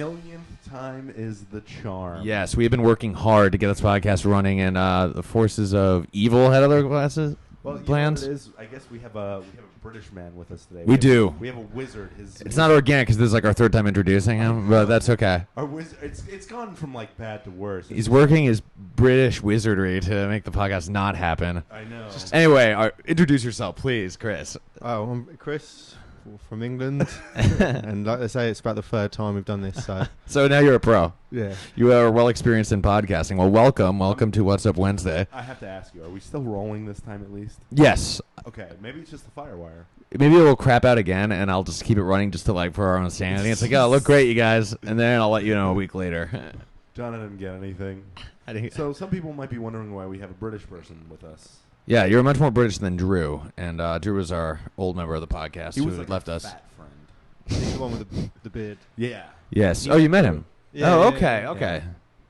millionth time is the charm. Yes, we have been working hard to get this podcast running, and the forces of evil had other plans. Well, you know what it is? I guess we have a British man with us today. We do. We have a wizard. It's not organic because this is like our third time introducing him, but that's okay. Our wizard. It's gone from like bad to worse. He's working his British wizardry to make the podcast not happen. I know. Anyway, introduce yourself, please, Chris. Oh, I'm Chris from England, and like I say, it's about the third time we've done this. So now you're a pro. Yeah, You are well experienced in podcasting. Well, welcome to What's Up Wednesday. I have to ask you: are we still rolling this time at least? Yes, Okay, maybe it's just the firewire. maybe it will crap out again, and I'll just keep it running just to like for our own sanity. It's like, oh, look great, you guys, and then I'll let you know a week later. John, I didn't get anything. So some people might be wondering why we have a British person with us. Yeah, you're much more British than Drew, and Drew was our old member of the podcast He who was like left a us. fat friend. he's the one with the beard. Yeah. Yes. Oh, you met him. Yeah, oh, yeah, okay, yeah. okay.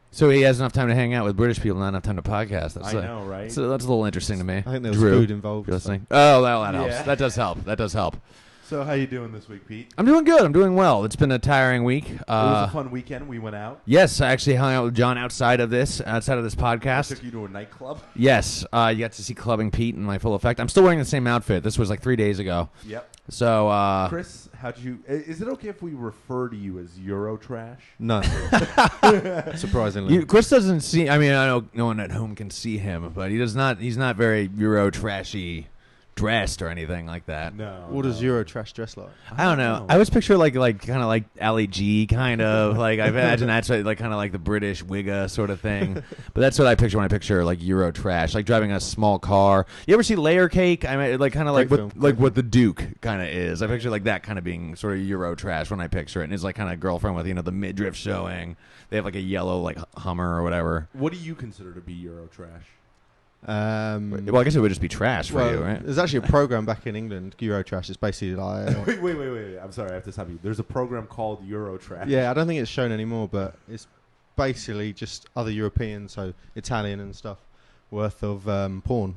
So he has enough time to hang out with British people, not enough time to podcast. I know, right? So that's a little interesting to me. I think there was Drew, food if involved. you're listening. Oh, that helps. Yeah. That does help. That does help. So how you doing this week, Pete? I'm doing good. I'm doing well. It's been a tiring week. It was a fun weekend. We went out. Yes, I actually hung out with John outside of this podcast. I took you to a nightclub. Yes, you got to see Clubbing Pete in my full effect. I'm still wearing the same outfit. This was like 3 days ago. Yep. So, Chris, how'd you? Is it okay if we refer to you as Eurotrash? No, surprisingly. Chris doesn't see. I mean, I know no one at home can see him, but he does not. He's not very Euro trashy dressed or anything like that. No. What does Eurotrash dress like? I don't know. I always picture like kind of like Ali G kind of like I imagine that's like kind of like the British Wigga sort of thing. But that's what I picture when I picture like Euro trash, like driving a small car. You ever see Layer Cake? I mean, like kind of like Great what film. like what the Duke kind of is. I picture like that kind of being sort of Euro trash when I picture it. And his like kind of girlfriend with the midriff showing. They have like a yellow like Hummer or whatever. What do you consider to be Eurotrash? Well, I guess it would just be trash for you, right? There's actually a program back in England, Eurotrash. It's basically like, Wait. I'm sorry. I have to stop you. There's a program called Eurotrash. yeah, I don't think it's shown anymore, but it's basically just other Europeans, so Italian and stuff, worth of porn.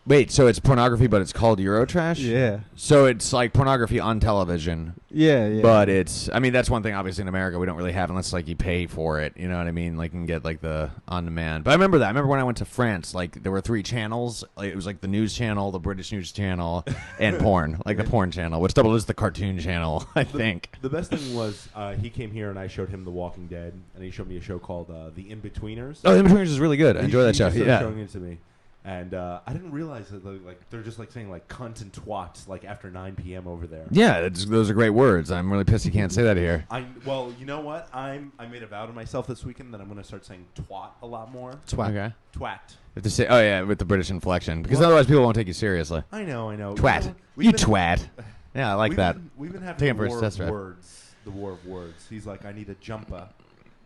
Wait, so it's pornography, but it's called Eurotrash? Yeah, So it's like pornography on television, yeah. but it's, I mean, that's one thing obviously in America we don't really have unless like you pay for it, you know what I mean? Like you can get like the on-demand. But I remember that. I remember when I went to France, like there were 3 channels. Like, it was like the news channel, the British news channel, and porn, like the porn channel, which doubled as the cartoon channel, I think. The best thing was he came here and I showed him The Walking Dead, and he showed me a show called The In-Betweeners. Oh, The In-Betweeners is really good. I He- enjoy that he show. started Yeah. showing it to me. And I didn't realize that like they're just like saying like cunt and twat like after 9 p.m. over there. Yeah, those are great words. I'm really pissed you can't say that here. Well, you know what? I made a vow to myself this weekend that I'm going to start saying twat a lot more. Twat. Okay. Twat. Have to say, oh yeah, with the British inflection, because Well- otherwise people won't take you seriously. I know. Twat. We've You been- twat. Yeah, I like we've that. we've been having Take him the for a war test of drive. words. The war of words. He's like, I need a jumper.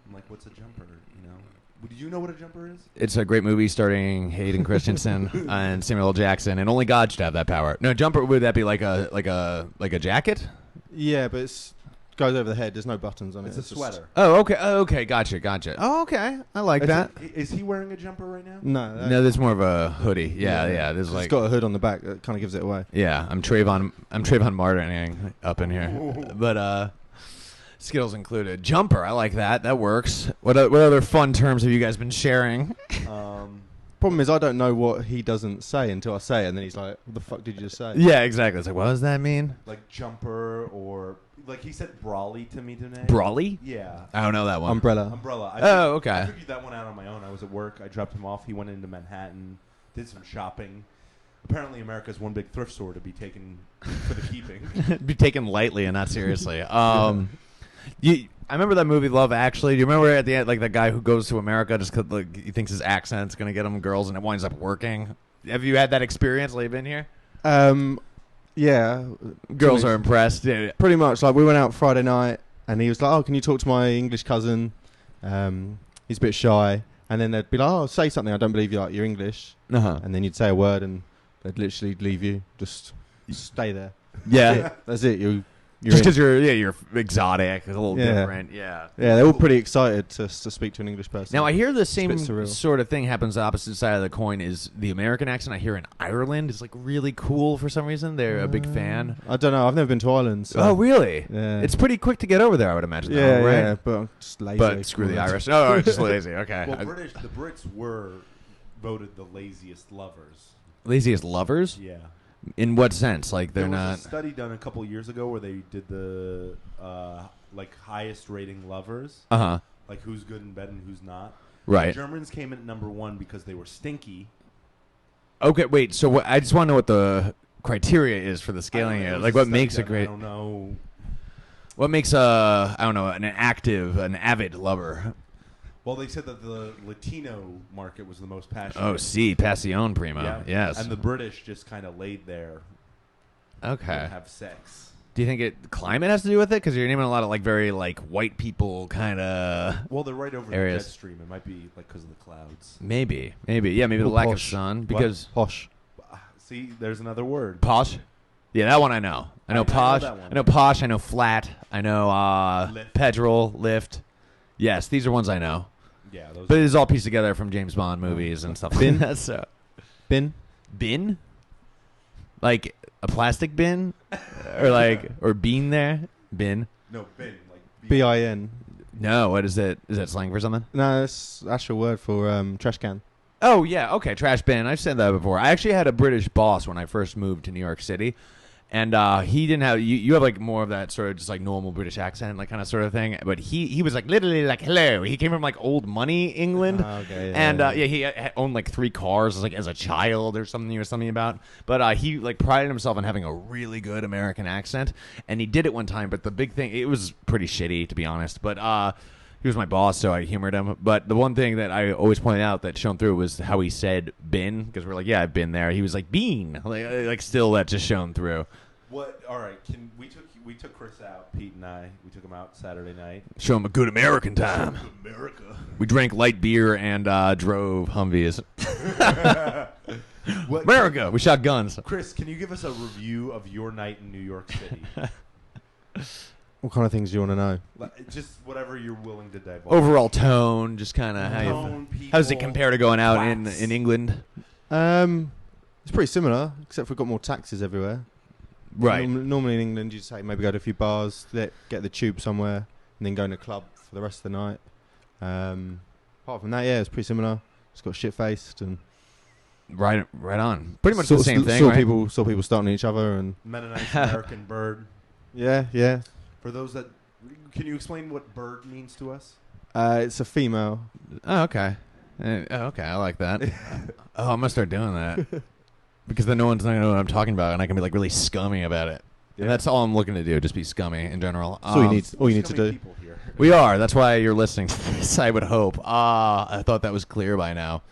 I'm like, what's a jumper? You know? Do you know what a jumper is? It's a great movie starring Hayden Christensen and Samuel L. Jackson, and only God should have that power. No, jumper, would that be like a jacket? Yeah, but it's goes over the head. There's no buttons on it. It's a just- sweater. Oh, okay, gotcha. Oh, okay, I like that. Is he wearing a jumper right now? No, No, there's more of a hoodie. Yeah. There's it's like, got a hood on the back that kind of gives it away. yeah, I'm Trayvon Martin up in here, but Skittles included. Jumper, I like that. That works. What other fun terms have you guys been sharing? Problem is, I don't know what he doesn't say until I say it, and then he's like, "What the fuck did you just say?" Yeah, exactly. It's like, what does that mean? Like jumper or like he said brawly to me today. Brawly? Yeah. I don't know that one. Umbrella. Umbrella. Oh, okay. I figured that one out on my own. I was at work. I dropped him off. He went into Manhattan, did some shopping. Apparently, America's one big thrift store to be taken for the keeping. Be taken lightly and not seriously. I remember that movie Love Actually. Do you remember at the end, like the guy who goes to America just because like, he thinks his accent's gonna get him girls, and it winds up working? Have you had that experience? Like, been here? Yeah. Girls are impressed. Yeah. Pretty much. Like, we went out Friday night, and he was like, "Oh, can you talk to my English cousin? He's a bit shy." And then they'd be like, "Oh, say something. I don't believe you're English." Uh-huh. And then you'd say a word, and they'd literally leave you. Just stay there. Yeah. That's it. You Just in. because you're exotic, it's a little different. Yeah. Yeah, they're all pretty excited to speak to an English person. Now I hear the same surreal. sort of thing happens the opposite side of the coin. Is the American accent I hear in Ireland is like really cool for some reason. They're a big fan. I don't know. I've never been to Ireland. So. Oh, really? Yeah. It's pretty quick to get over there, I would imagine. Yeah, though, right? yeah, but I'm just lazy. But screw the Irish. Oh, just lazy. Okay. Well, the Brits were voted the laziest lovers. Laziest lovers? Yeah. In what sense? Like they're there was not. a study done a couple years ago where they did the like highest rating lovers, Uh huh. like who's good in bed and who's not. Right. The Germans came in at number 1 because they were stinky. Okay. Wait. So I just want to know what the criteria is for the scaling I don't know, here. it was Like a what study makes a done. great. I don't know. What makes I don't know, an avid lover? Well, they said that the Latino market was the most passionate. Oh, see, Pasión Primo. Yeah. Yes. And the British just kind of laid there Okay. and have sex. Do you think climate has to do with it? Because you're naming a lot of like very like white people kind of. Well, they're right over Areas. the jet stream. It might be like because of the clouds. Maybe, yeah, maybe the Or lack of posh. sun. What? Because Posh. See, there's another word. posh. Yeah, that one I know. I know I know posh. that one. I know posh. I know flat. I know Lift. petrol, lift. Yes, these are ones I know. Yeah, those. But it's all pieced together from James Bond movies and stuff like Bin? that. So Bin. bin, like a plastic bin, or bean there. Bin. no, bin. Like BIN. No, what is it? Is that slang for something? No, that's actual word for trash can. Oh, yeah. Okay, trash bin. I've said that before. I actually had a British boss when I first moved to New York City. And he didn't have... You have, like, more of that sort of just, like, normal British accent, like, kind of sort of thing. But he was, like, literally, like, hello. He came from, like, old money England. Okay, And, he owned, like, 3 cars, like, as a child or something you were something about. But he, like, prided himself on having a really good American accent. And he did it one time. But the big thing... It was pretty shitty, to be honest. But... he was my boss, so I humored him. But the one thing that I always pointed out that shone through was how he said bin, because we're like, yeah, I've been there. He was like, bean. Like still that just shone through. What? All right. We took Chris out. Pete and I. We took him out Saturday night. Show him a good American time. America. We drank light beer and drove Humvees. What, America. We shot guns. Chris, can you give us a review of your night in New York City? What kind of things do you want to know? Just whatever you're willing to divulge. Overall tone, just kind of Tone, how does it people, compare to going out wax. in England? It's pretty similar, except we've got more taxes everywhere. Right. Normally in England, you say maybe go to a few bars, get the tube somewhere, and then go in a club for the rest of the night. Apart from that, yeah, it's pretty similar. Just got shit faced and Right on. Pretty much the same thing, Saw right? people starting each other and Mennonite American bird. yeah. For those that, can you explain what bird means to us? It's a female. Oh, okay. Okay, I like that. I'm gonna start doing that because then no one's not gonna know what I'm talking about, and I can be like really scummy about it. Yeah. And that's all I'm looking to do, just be scummy in general. That's all you need. All you need to Scummy do. people here. We are. That's why you're listening to this. I would hope. I thought that was clear by now.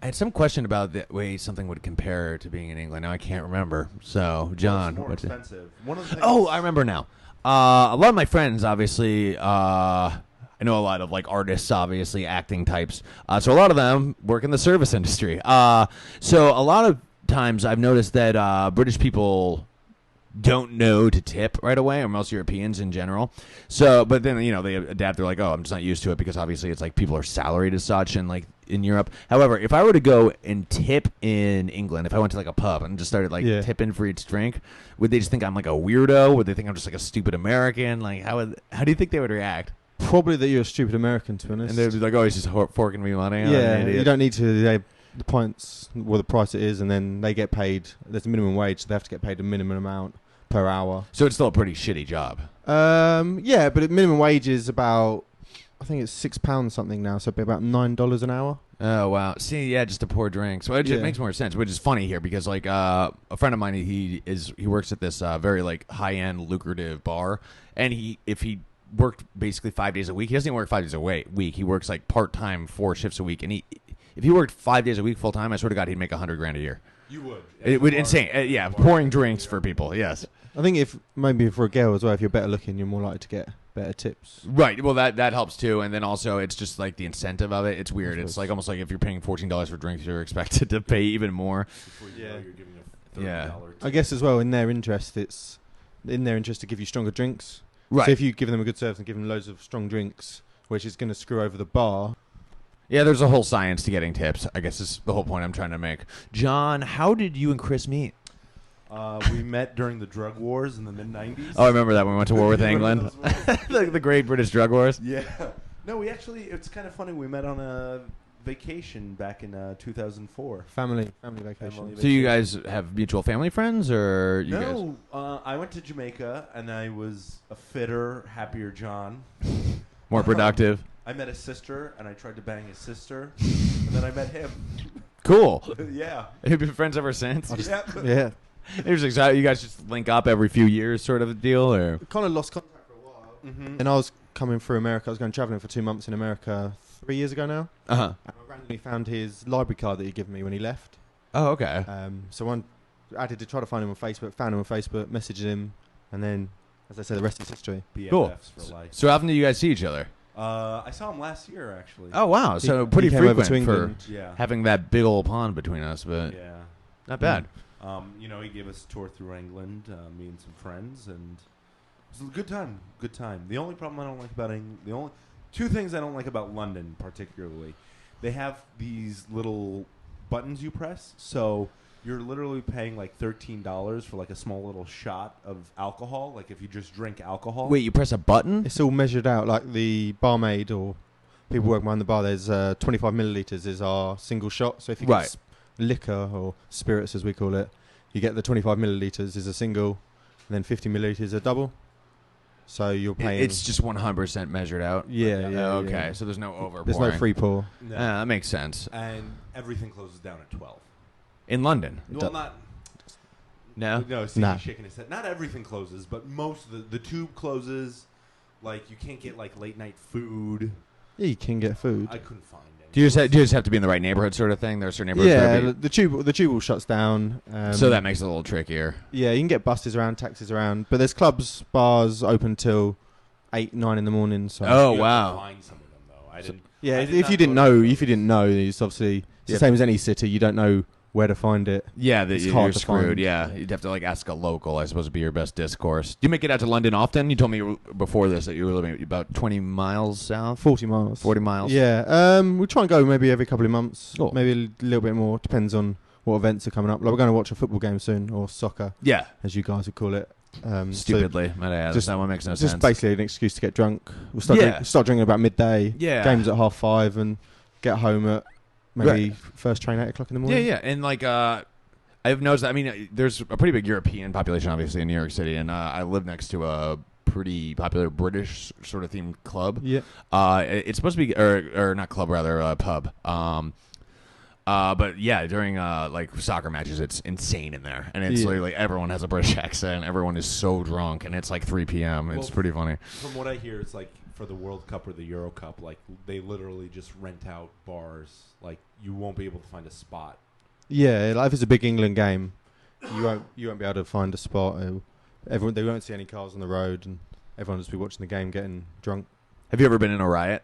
I had some question about the way something would compare to being in England. Now I can't remember. So, John, Well, it's more what's it? expensive. One of the things. Oh, I remember now. A lot of my friends, obviously, I know a lot of like artists, obviously, acting types. So a lot of them work in the service industry. So a lot of times I've noticed that British people don't know to tip right away, or most Europeans in general. So, but then, they adapt. They're like, oh, I'm just not used to it because obviously it's like people are salaried as such and like in Europe. However, if I were to go and tip in England, if I went to like a pub and just started like tipping for each drink, would they just think I'm like a weirdo? Would they think I'm just like a stupid American? Like, how do you think they would react? Probably that you're a stupid American, to be honest. And they'd be like, oh, he's just forking me money. I'm Yeah, an idiot. you don't need to. The points, the price it is, and then they get paid. There's a minimum wage, so they have to get paid a minimum amount per hour. So it's still a pretty shitty job. Yeah, but minimum wage is about, I think it's £6 something now, so it'd be about $9 an hour. Oh, wow. See, yeah, just to pour drinks. Well, it just makes more sense, which is funny here because, like, a friend of mine, he works at this very, like, high-end, lucrative bar, and if he worked basically 5 days a week, he doesn't even work 5 days a week. He works, like, part-time, 4 shifts a week, and if he worked 5 days a week full-time, I swear to God, he'd make $100,000 a year. You would. It would insane. Yeah, pouring drinks for people, yes. I think maybe for a girl as well, if you're better looking, you're more likely to get better tips. Right. Well, that helps too, and then also it's just like the incentive of it. It's weird. It's like almost like if you're paying $14 for drinks, you're expected to pay even more. Before you know, you're giving a $30 Yeah. tip. I guess as well, in their interest, it's in their interest to give you stronger drinks. Right. So if you give them a good service and give them loads of strong drinks, which is going to screw over the bar. Yeah, there's a whole science to getting tips. I guess is the whole point I'm trying to make. John, how did you and Chris meet? We met during the drug wars in the mid-90s. Oh, I remember that when we went to war with England. the Great British Drug Wars. Yeah. No, we actually, it's kind of funny. We met on a vacation back in 2004. Family vacation. So you guys have mutual family friends, or you guys? No, I went to Jamaica, and I was a fitter, happier John. More productive. I met his sister, and I tried to bang his sister, and then I met him. Cool. Yeah. Have you been friends ever since? Yeah. Yeah. There's you guys just link up every few years, sort of a deal, or? Kind of lost contact for a while. Mm-hmm. And I was coming through America. I was going travelling for 2 months in America 3 years ago now. Uh-huh. And I randomly found his library card that he'd given me when he left. Oh, okay. So I did to try to find him on Facebook, found him on Facebook, messaged him, and then, as I said, the rest is history. BFFs Cool. for life. So how often do you guys see each other? I saw him last year, actually. Oh, wow. So He pretty came over to frequent for England. Yeah. having that big old pond between us, but Yeah. not bad. He gave us a tour through England, me and some friends, and it was a good time. Good time. The only problem I don't like about England, the only two things I don't like about London particularly, they have these little buttons you press, so you're literally paying like $13 for like a small little shot of alcohol, like if you just drink alcohol. Wait, you press a button? It's all measured out, like the barmaid or people working behind the bar. There's 25 millilitres is our single shot. So if you Right. get liquor or spirits, as we call it, you get the 25 millilitres is a single, and then 50 millilitres a double. So you're paying. It's just 100% measured out. yeah, yeah. Oh, okay, yeah. so there's no over. There's no free pour. No. That makes sense. And everything closes down at 12. In London. Well, not. No. No, Steve's Nah. shaking his head. Not everything closes, but most of the tube closes. Like you can't get like late night food. Yeah, you can get food. I couldn't find any. Do you just have to be in the right neighborhood, sort of thing? There are certain neighborhoods. Yeah, where the tube all shuts down. so that makes it a little trickier. Yeah, you can get buses around, taxis around, but there's clubs, bars open till 8, 9 in the morning. So Oh, You have to wow. find some of them though. I So- didn't. yeah, I if did you not didn't go know, to if you didn't know, it's obviously it's Yeah. the same as any city. You don't know where to find it. Yeah, It's you're hard to screwed. find. Yeah, you'd have to like ask a local. I suppose would be your best discourse. Do you make it out to London often? You told me before this that you were living about 20 miles south, 40 miles. 40 miles. Yeah, we try and go maybe every couple of months, Cool. maybe a little bit more. Depends on what events are coming up. Like we're going to watch a football game soon, or soccer, Yeah. as you guys would call it. So Stupidly, might I add. just- That one makes no it's just sense. basically an excuse to get drunk. We'll start, Yeah. start drinking about midday. Yeah. Games at 5:30, and get home at maybe first train 8 o'clock in the Yeah, morning. yeah, and like I've noticed. I mean, there's a pretty big European population, obviously, in New York City, and I live next to a pretty popular British sort of themed club. Yeah. It's supposed to be, or not club, rather, pub. But yeah, during like soccer matches, it's insane in there, and it's Yeah. literally everyone has a British accent. Everyone is so drunk, and it's like 3 p.m. It's Well, pretty funny. From what I hear, it's like for the World Cup or the Euro Cup, like they literally just rent out bars. Like you won't be able to find a spot. Yeah, like if it's a big England game, you won't be able to find a spot. Everyone, they won't see any cars on the road, and everyone will just be watching the game, getting drunk. Have you ever been in a riot?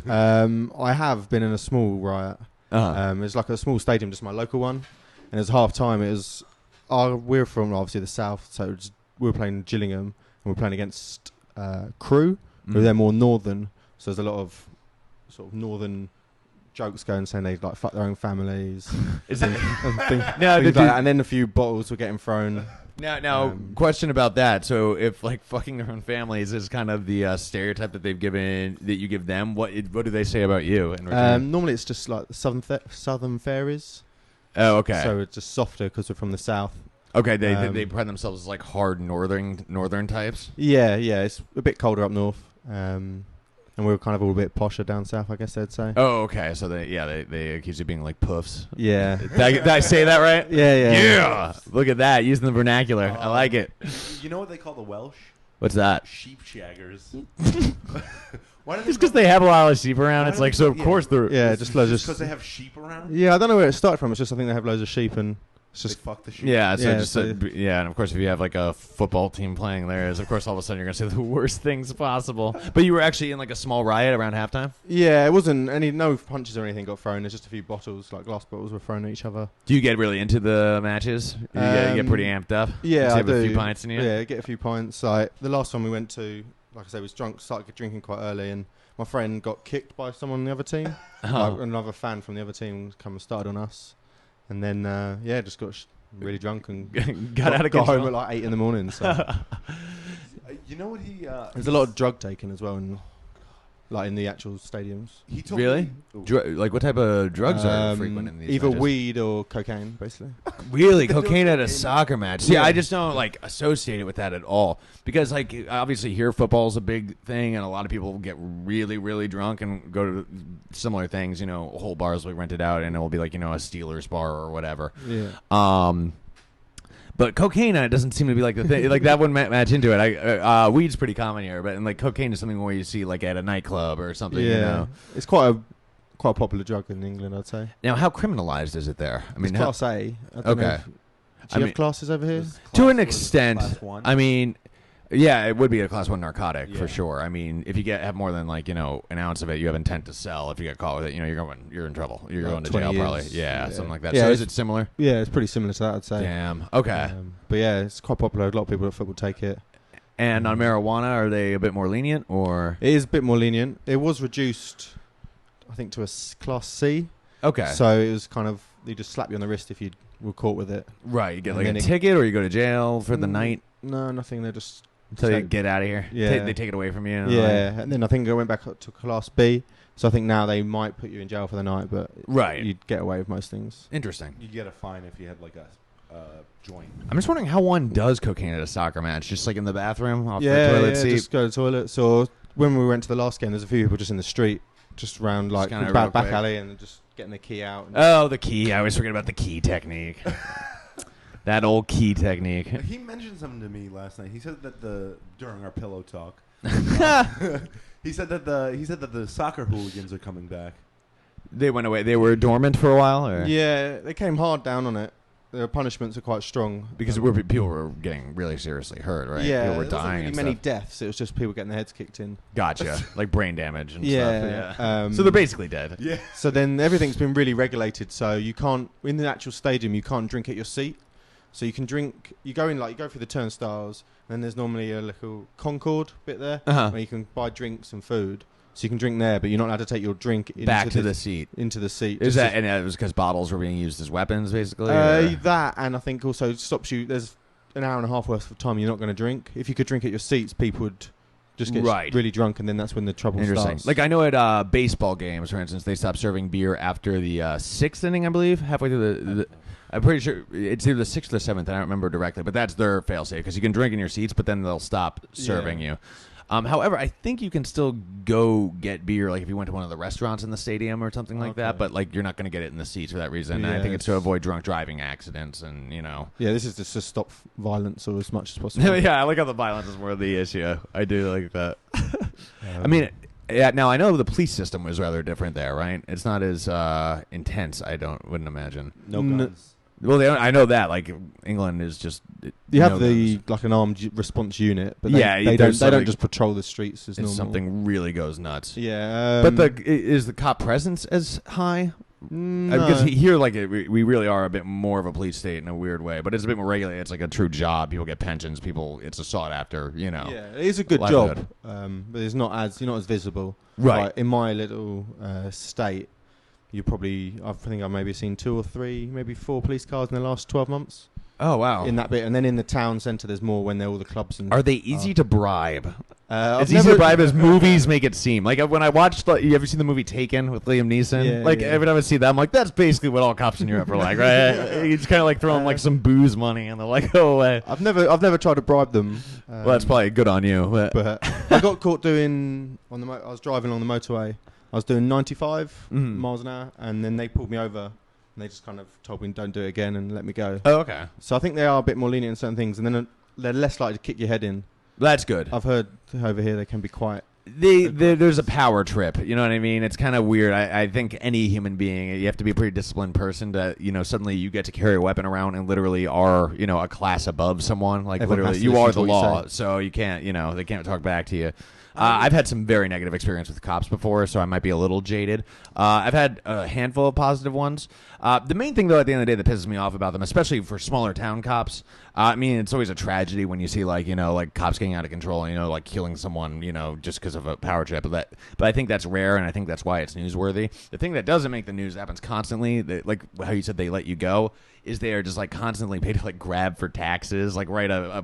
I have been in a small riot. It's like a small stadium, just my local one, and it was half time. It was we're from obviously the south, so we were playing Gillingham, and we were playing against Crewe, who they're more northern. So there's a lot of sort of northern jokes going, saying they like fuck their own families. Is it? and things No, like that. And then a few bottles were getting thrown. Now, question about that. So, if like fucking their own families is kind of the stereotype that they've given that you give them, what do they say about you? In return? Normally it's just like southern fairies. Oh, okay. So it's just softer because we're from the south. Okay, they pride themselves as like hard northern types. Yeah, it's a bit colder up north. And we were kind of all a bit posher down south, I guess they'd say. Oh, okay. So they accuse you of being like puffs. Yeah. Did I say that right? Yeah. Yeah. Look at that, using the vernacular. I like it. You know what they call the Welsh? What's that? Sheep shaggers. Why do Just because they have a lot of sheep around, Why it's do like they- so. Of yeah. course they're. Yeah, just loads because of... they have sheep around. Yeah, I don't know where it started from. It's just I think they have loads of sheep and It's just fuck the shit. Yeah, so Yeah, just so- and of course if you have like a football team playing there, is of course all of a sudden you're gonna say the worst things possible. But you were actually in like a small riot around halftime. Yeah, it wasn't no punches or anything got thrown. There's just a few bottles, like glass bottles, were thrown at each other. Do you get really into the matches? You get pretty amped up. Yeah, You I have do. a few pints in you. Yeah, get a few pints. Like the last time we went to, like I said, was drunk, started drinking quite early, and my friend got kicked by someone on the other team. Oh. Like, another fan from the other team come and started on us, and then just got really drunk and got out of got control. home at like 8 in the morning. So You know what he? there's a lot of drug taking as well, in the actual stadiums. He told Really? me. Ooh. Like what type of drugs are frequent in these? Either matches? weed or cocaine, basically. Really, cocaine at a soccer match? See, Yeah. I just don't like associate it with that at all because, like, obviously here football's a big thing, and a lot of people get really, really drunk and go to similar things. You know, whole bars will be rented out, and it will be like a Steelers bar or whatever. Yeah. But cocaine doesn't seem to be like the thing. Like that wouldn't match into it. Weed's pretty common here, but like cocaine is something where you see like at a nightclub or something. Yeah. You know? It's quite a popular drug in England, I'd say. Now, how criminalized is it there? I mean, It's Class A. I don't know Okay. if- Do I you mean- have classes over here? This to class- an what is it, extent. class one? I mean, yeah, it would be a class 1 narcotic Yeah. for sure. I mean, if you have more than like an ounce of it, you have intent to sell. If you get caught with it, you're in trouble. You're Like going to 20 jail years. probably. Yeah, Yeah. something like that. Yeah, So is it's- it similar? Yeah, it's pretty similar to that, I'd say. Damn. Okay. But yeah, it's quite popular. A lot of people at football take it. And on marijuana, are they a bit more lenient or? It is a bit more lenient. It was reduced, I think, to a Class C. Okay. So it was kind of, they just slap you on the wrist if you were caught with it. Right, you get And like a then it- ticket, or you go to jail for the night No, nothing. They just until you so- get out of here. Yeah. They take it away from you. yeah. And then I think I went back up to Class B. So I think now they might put you in jail for the night, but Right. you'd get away with most things. Interesting. You get a fine if you had like a joint. I'm just wondering how one does cocaine at a soccer match, just like in the bathroom off yeah, the toilet yeah, seat. just go to the toilet. So when we went to the last game, there's a few people just in the street, just around like kinda real back quick. alley, and just getting the key out. And Oh, the key. I always forget about the key technique. That old key technique. He mentioned something to me last night. He said that during our pillow talk, he said that the soccer hooligans are coming back. They went away. They were dormant for a while, or yeah, they came hard down on it. Their punishments are quite strong because people were getting really seriously hurt, right? Yeah, people were there wasn't dying. really and many stuff. deaths. It was just people getting their heads kicked in. Gotcha, like brain damage and Yeah, stuff. So they're basically dead. Yeah. So then everything's been really regulated. So you can't in the actual stadium. You can't drink at your seat. So you can drink. You go through the turnstiles, and then there's normally a little concord bit there Uh-huh. where you can buy drinks and food. So you can drink there, but you're not allowed to take your drink Back to the seat. into the seat. Is Just that and it was because bottles were being used as weapons, basically? as- or- that, and I think also stops you. There's an hour and a half worth of time you're not going to drink. If you could drink at your seats, people would just get Right. really drunk, and then that's when the trouble Interesting. starts. Like I know at baseball games, for instance, they stopped serving beer after the sixth inning, I believe, halfway through the I'm pretty sure it's either the 6th or the 7th. I don't remember directly, but that's their fail-safe because you can drink in your seats, but then they'll stop serving you. However, I think you can still go get beer, like if you went to one of the restaurants in the stadium or something like that. Okay. But like you're not going to get it in the seats for that reason. And I Yeah, think it's to it's- avoid drunk driving accidents, and Yeah, this is just to stop violence or as much as possible. yeah, I like how the violence is more the issue. I do like that. I mean, yeah. Now I know the police system was rather different there, right? It's not as intense. Wouldn't imagine. No N- guns. Well, I know that. Like England is just you have no the guns. like an armed response unit, but Yeah, they don't there's they something- don't just patrol the streets as if normal. something really goes nuts. Yeah, But is the cop presence as high? no. Because here, like we really are a bit more of a police state in a weird way, but it's a bit more regulated. It's like a true job. People get pensions. It's a sought after. yeah, it is a good livelihood. job, but it's not as you're not as visible. Right. Like, in my little state, I think I've maybe seen 2 or 3, maybe 4 police cars in the last 12 months Oh wow. in that bit, and then in the town centre, there's more when they're all the clubs and. Are they easy to bribe? I've It's easy to bribe as movies make it seem. Like when I watched, you ever seen the movie Taken with Liam Neeson? Yeah, like yeah. every time I see that, I'm like, that's basically what all cops in Europe are like, right? You just kind of like throw them like some booze money, and they're like, go away. I've never tried to bribe them. Well, that's probably good on you. But I got caught doing I was driving on the motorway. I was doing 95 Mhm. miles an hour, and then they pulled me over, and they just kind of told me don't do it again and let me go. Oh, okay. So I think they are a bit more lenient in certain things, and then they're less likely to kick your head in. That's good. I've heard over here they can be quite. There's a power trip. You know what I mean? It's kind of weird. I think any human being, you have to be a pretty disciplined person to, suddenly you get to carry a weapon around and literally are, a class above someone. Like Everyone literally, has to you listen are to the what you law. say. So you can't, they can't talk back to you. I've had some very negative experience with cops before, so I might be a little jaded. I've had a handful of positive ones. The main thing, though, at the end of the day that pisses me off about them, especially for smaller town cops, it's always a tragedy when you see, like cops getting out of control and, like killing someone, just because of a power trip. But I think that's rare, and I think that's why it's newsworthy. The thing that doesn't make the news happens constantly, like how you said they let you go, is they are just like constantly paid to like grab for taxes, like write a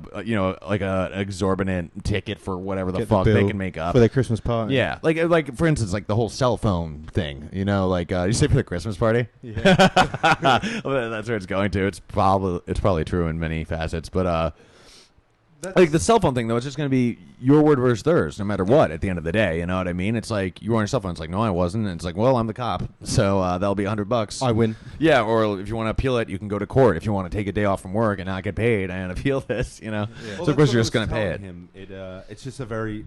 exorbitant ticket for whatever the Get fuck the they bill can make up for their Christmas party. Yeah, like for instance, like the whole cell phone thing. You say for the Christmas party. Yeah. Well, that's where it's going to. It's probably true in many facets, but That's, like the cell phone thing though, it's just going to be your word versus theirs, no matter what. At the end of the day, you know what I mean? It's like you were on your cell phone. It's like, no, I wasn't. And it's like, well, I'm the cop, so that'll be $100. I win. Yeah, or if you want to appeal it, you can go to court. If you want to take a day off from work and not get paid and appeal this, Well, so of course that's what you're I just going was to pay it. telling him. It's just a very,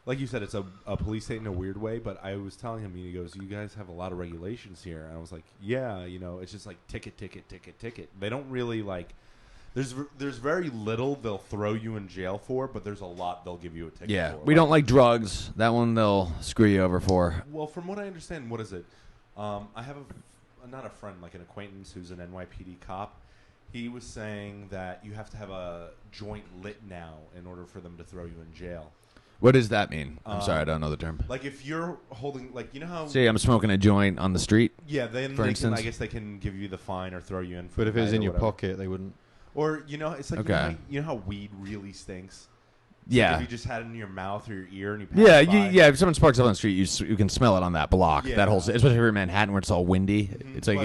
like you said, it's a police state in a weird way. But I was telling him, he goes, "You guys have a lot of regulations here," and I was like, "Yeah, it's just like ticket. They don't really like." There's very little they'll throw you in jail for, but there's a lot they'll give you a ticket Yeah, for. we don't like drugs. That one they'll screw you over for. Well, from what I understand, what is it? I have not a friend, like an acquaintance who's an NYPD cop. He was saying that you have to have a joint lit now in order for them to throw you in jail. What does that mean? I'm sorry, I don't know the term. Like if you're holding, like how. Say I'm smoking a joint on the street. Yeah, then for instance? I guess they can give you the fine or throw you in. For But if the it was night in or your whatever. pocket, they wouldn't. Or it's like Okay. you know how weed really stinks. It's Yeah. like if you just had it in your mouth or your ear and you. Yeah, passed by. if someone sparks up on the street, you can smell it on that block. Yeah. That whole, especially if you're in Manhattan where it's all windy. Mhm. It's like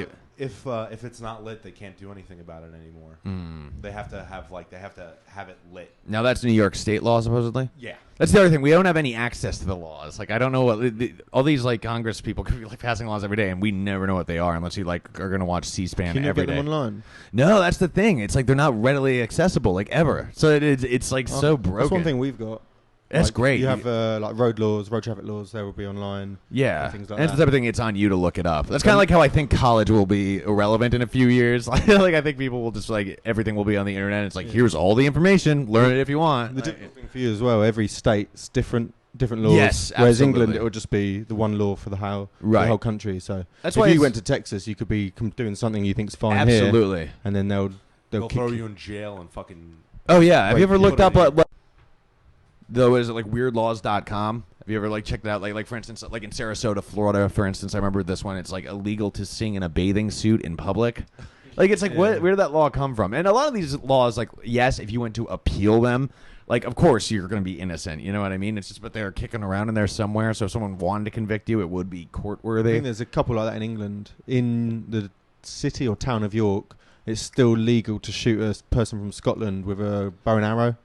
But if it's not lit, they can't do anything about it anymore. They have to have it lit. now that's New York State law supposedly. Yeah. That's the other thing. We don't have any access to the laws. Like I don't know what all these like Congress people could be like passing laws every day, and we never know what they are unless you like are gonna watch C-SPAN Can you every get them day. online? No, that's the thing. It's like they're not readily accessible like ever. So it's like so broken. That's one thing we've got. That's Like, great. You have like road traffic laws. They will be online. Yeah, and things like and it's the that. type of thing. It's on you to look it up. That's kind of like how I think college will be irrelevant in a few years. Like I think people will just like everything will be on the internet. It's like here's all the information. Learn it if you want. The Like, difficult thing for you as well. Every state's different laws. Yes, Whereas absolutely. England, it would just be the one law for the whole country. So That's if why you it's- went to Texas, you could be doing something you think's fine here, absolutely. and then they'll They'll kick throw you in jail and fucking. Oh yeah. Have Like, you ever you know looked what up I mean? what though is it like weirdlaws.com? Have you ever like checked it out? Like for instance, like in Sarasota, Florida, for instance, I remember this one. It's like illegal to sing in a bathing suit in public. Like it's like where did that law come from? And a lot of these laws, like yes, if you went to appeal them, like of course you're going to be innocent. You know what I mean? It's just but they're kicking around in there somewhere. So if someone wanted to convict you, it would be court I worthy. think there's a couple like that in England. In the city or town of York, it's still legal to shoot a person from Scotland with a bow and arrow.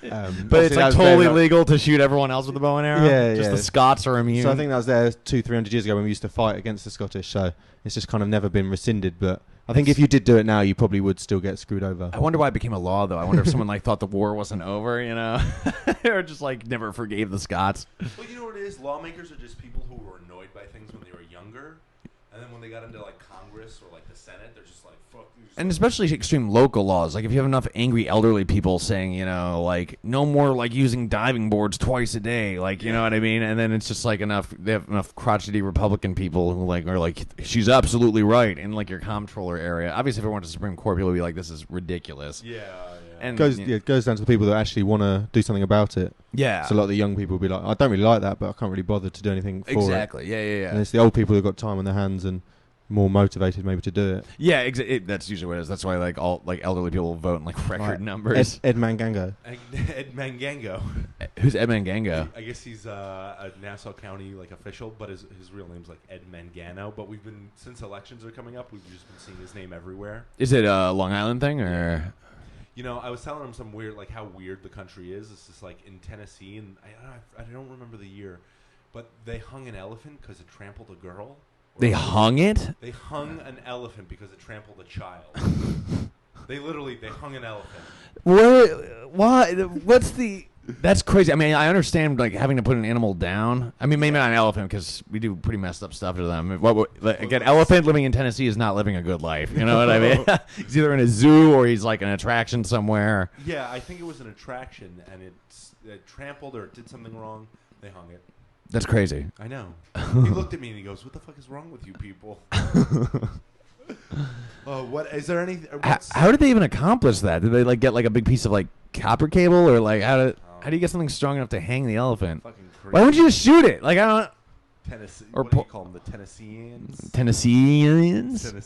But it's obviously that like was totally there, legal to shoot everyone else with a bow and arrow. Yeah, just yeah. the Scots are immune. So I think that was there 200-300 years ago when we used to fight against the Scottish. So it's just kind of never been rescinded. But I think if you did do it now, you probably would still get screwed over. I wonder why it became a law, though. I wonder if someone like thought the war wasn't over, or just like never forgave the Scots. Well, you know what it is? Lawmakers are just people who were annoyed by things when they were younger, and then when they got into like Congress or like the Senate, they're just like, "Fuck you." And especially extreme local laws. Like if you have enough angry elderly people saying, like no more like using diving boards twice a day, like you know what I mean. And then it's just like they have enough crotchety Republican people who like are like she's absolutely right in like your comptroller area. Obviously, if it went to Supreme Court, people would be like, this is ridiculous. Yeah. And It goes down to the people that actually want to do something about it. yeah, So a lot of the young people will be like, I don't really like that, but I can't really bother to do anything for it. exactly. Yeah. And it's the old people who've got time on their hands and more motivated maybe to do it. Yeah, that's usually what it is. That's why like all like elderly people vote in like record Like numbers. Ed Mangango. Ed Mangango. Who's Ed Mangango? I guess he's a Nassau County like official, but his real name's like Ed Mangano. But we've been since elections are coming up, we've just been seeing his name everywhere. Is it a Long Island thing or? I was telling him some weird, like how weird the country is. It's just like in Tennessee, and I don't remember the year, but they hung an elephant because it trampled a girl. They hung it? They hung an elephant because it trampled a child. They hung an elephant. What? Why? What's the? That's crazy. I mean, I understand like having to put an animal down. I mean, maybe not an elephant because we do pretty messed up stuff to them. Again, elephant living in Tennessee is not living a good life. You know what I mean? He's either in a zoo or he's like an attraction somewhere. Yeah, I think it was an attraction, and it trampled or it did something wrong. They hung it. That's crazy. I know. He looked at me and he goes, "What the fuck is wrong with you people?" What is there any? How did they even accomplish that? Did they like get like a big piece of like copper cable or like how do you get something strong enough to hang the elephant? Fucking crazy. Why don't you just shoot it? Like I don't. Tennessee. Or What do you call them? The Tennesseans.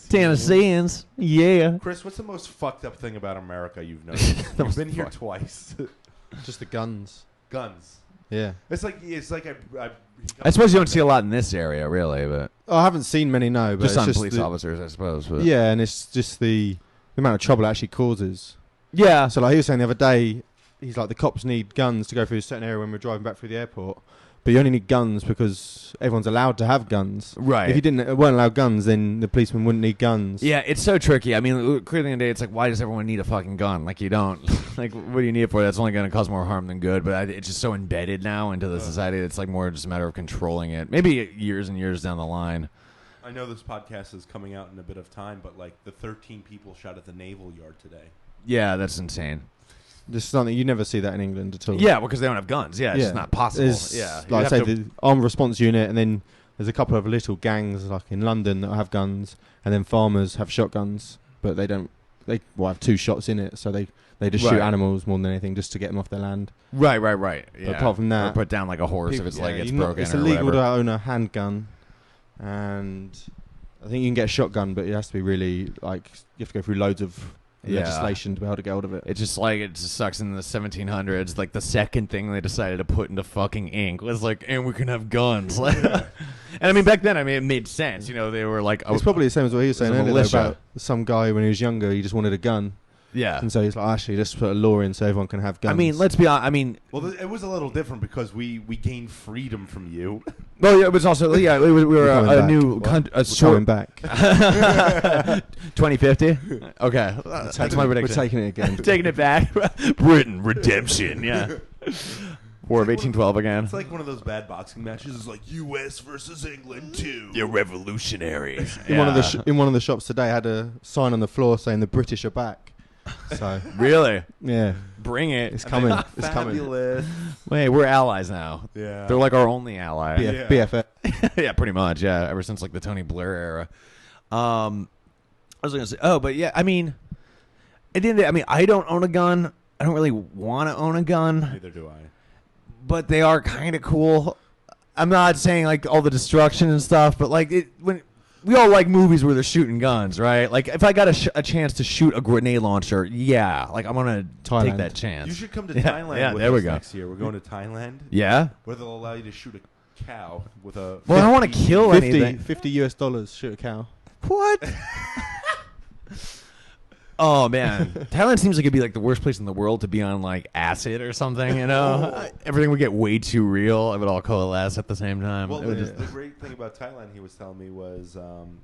Tennesseans. Yeah. Chris, what's the most fucked up thing about America you've noticed? You've been here twice. Just the guns. Guns. Yeah. It's like I suppose you don't see a lot in this area, really, but Oh, I haven't seen many, no. But just it's on just police officers, I suppose. But. Yeah, and it's just the amount of trouble it actually causes. Yeah. So like he was saying the other day, he's like the cops need guns to go through a certain area when we're driving back through the airport. But you only need guns because everyone's allowed to have guns. Right. If you weren't allowed guns, then the policemen wouldn't need guns. Yeah, it's so tricky. I mean, clearly in the day, it's like, why does everyone need a fucking gun? Like, you don't. Like, what do you need it for? That's only going to cause more harm than good. But it's just so embedded now into the society. It's like more just a matter of controlling it. Maybe years and years down the line. I know this podcast is coming out in a bit of time, but like the 13 people shot at the Naval Yard today. Yeah, that's insane. This is something you never see that in England at all. Yeah, because they don't have guns. Yeah, it's just not possible. Yeah, like I say, the armed response unit, and then there's a couple of little gangs like in London that have guns, and then farmers have shotguns, but they don't. They have 2 shots in it, so they just shoot animals more than anything, just to get them off their land. Right. Yeah. But apart from that, or put down like a horse if it's like it's broken. It's or illegal whatever. to own a handgun, and I think you can get a shotgun, but it has to be really like you have to go through loads of legislation to be able to get hold of it. It's just like it just sucks in the 1700s. Like the second thing they decided to put into fucking ink was like, and we can have guns. And I mean, back then, it made sense. You know, they were like, it's probably the same as what he was saying earlier militia. about some guy when he was younger. He just wanted a gun. Yeah. And so he's like, actually, let's put a law in so everyone can have guns. I mean, let's be honest. Well, it was a little different because we gained freedom from you. Well, yeah, it was also we were a new country. Coming back. 2050. Okay, that's my prediction. We're taking it again. Taking it back. Britain redemption. Yeah. War of 1812 again. It's like one of those bad boxing matches. It's like U.S. versus England 2. You're revolutionaries. In one of the shops today, I had a sign on the floor saying the British are back. So really, yeah, bring it. It's coming. It's Fabulous. coming. Wait, we're allies now. Yeah, they're like our only ally. BFF. Yeah, pretty much. Yeah, ever since like the Tony Blair era. I was gonna say, but yeah, I mean, at the end of the day, I don't own a gun. I don't really want to own a gun. Neither do I. But they are kind of cool. I'm not saying like all the destruction and stuff, but like when we all like movies where they're shooting guns, right? Like if I got a chance to shoot a grenade launcher, yeah, like I'm gonna take that chance. You should come to Thailand. There we go. Next year, we're going to Thailand. Yeah, where they'll allow you to shoot a cow with a. Well, I don't want to kill anything. $50 shoot a cow. What? Oh man, Thailand seems like it'd be like the worst place in the world to be on like acid or something. You know, everything would get way too real. It would all coalesce at the same time. Well, the great thing about Thailand, he was telling me was,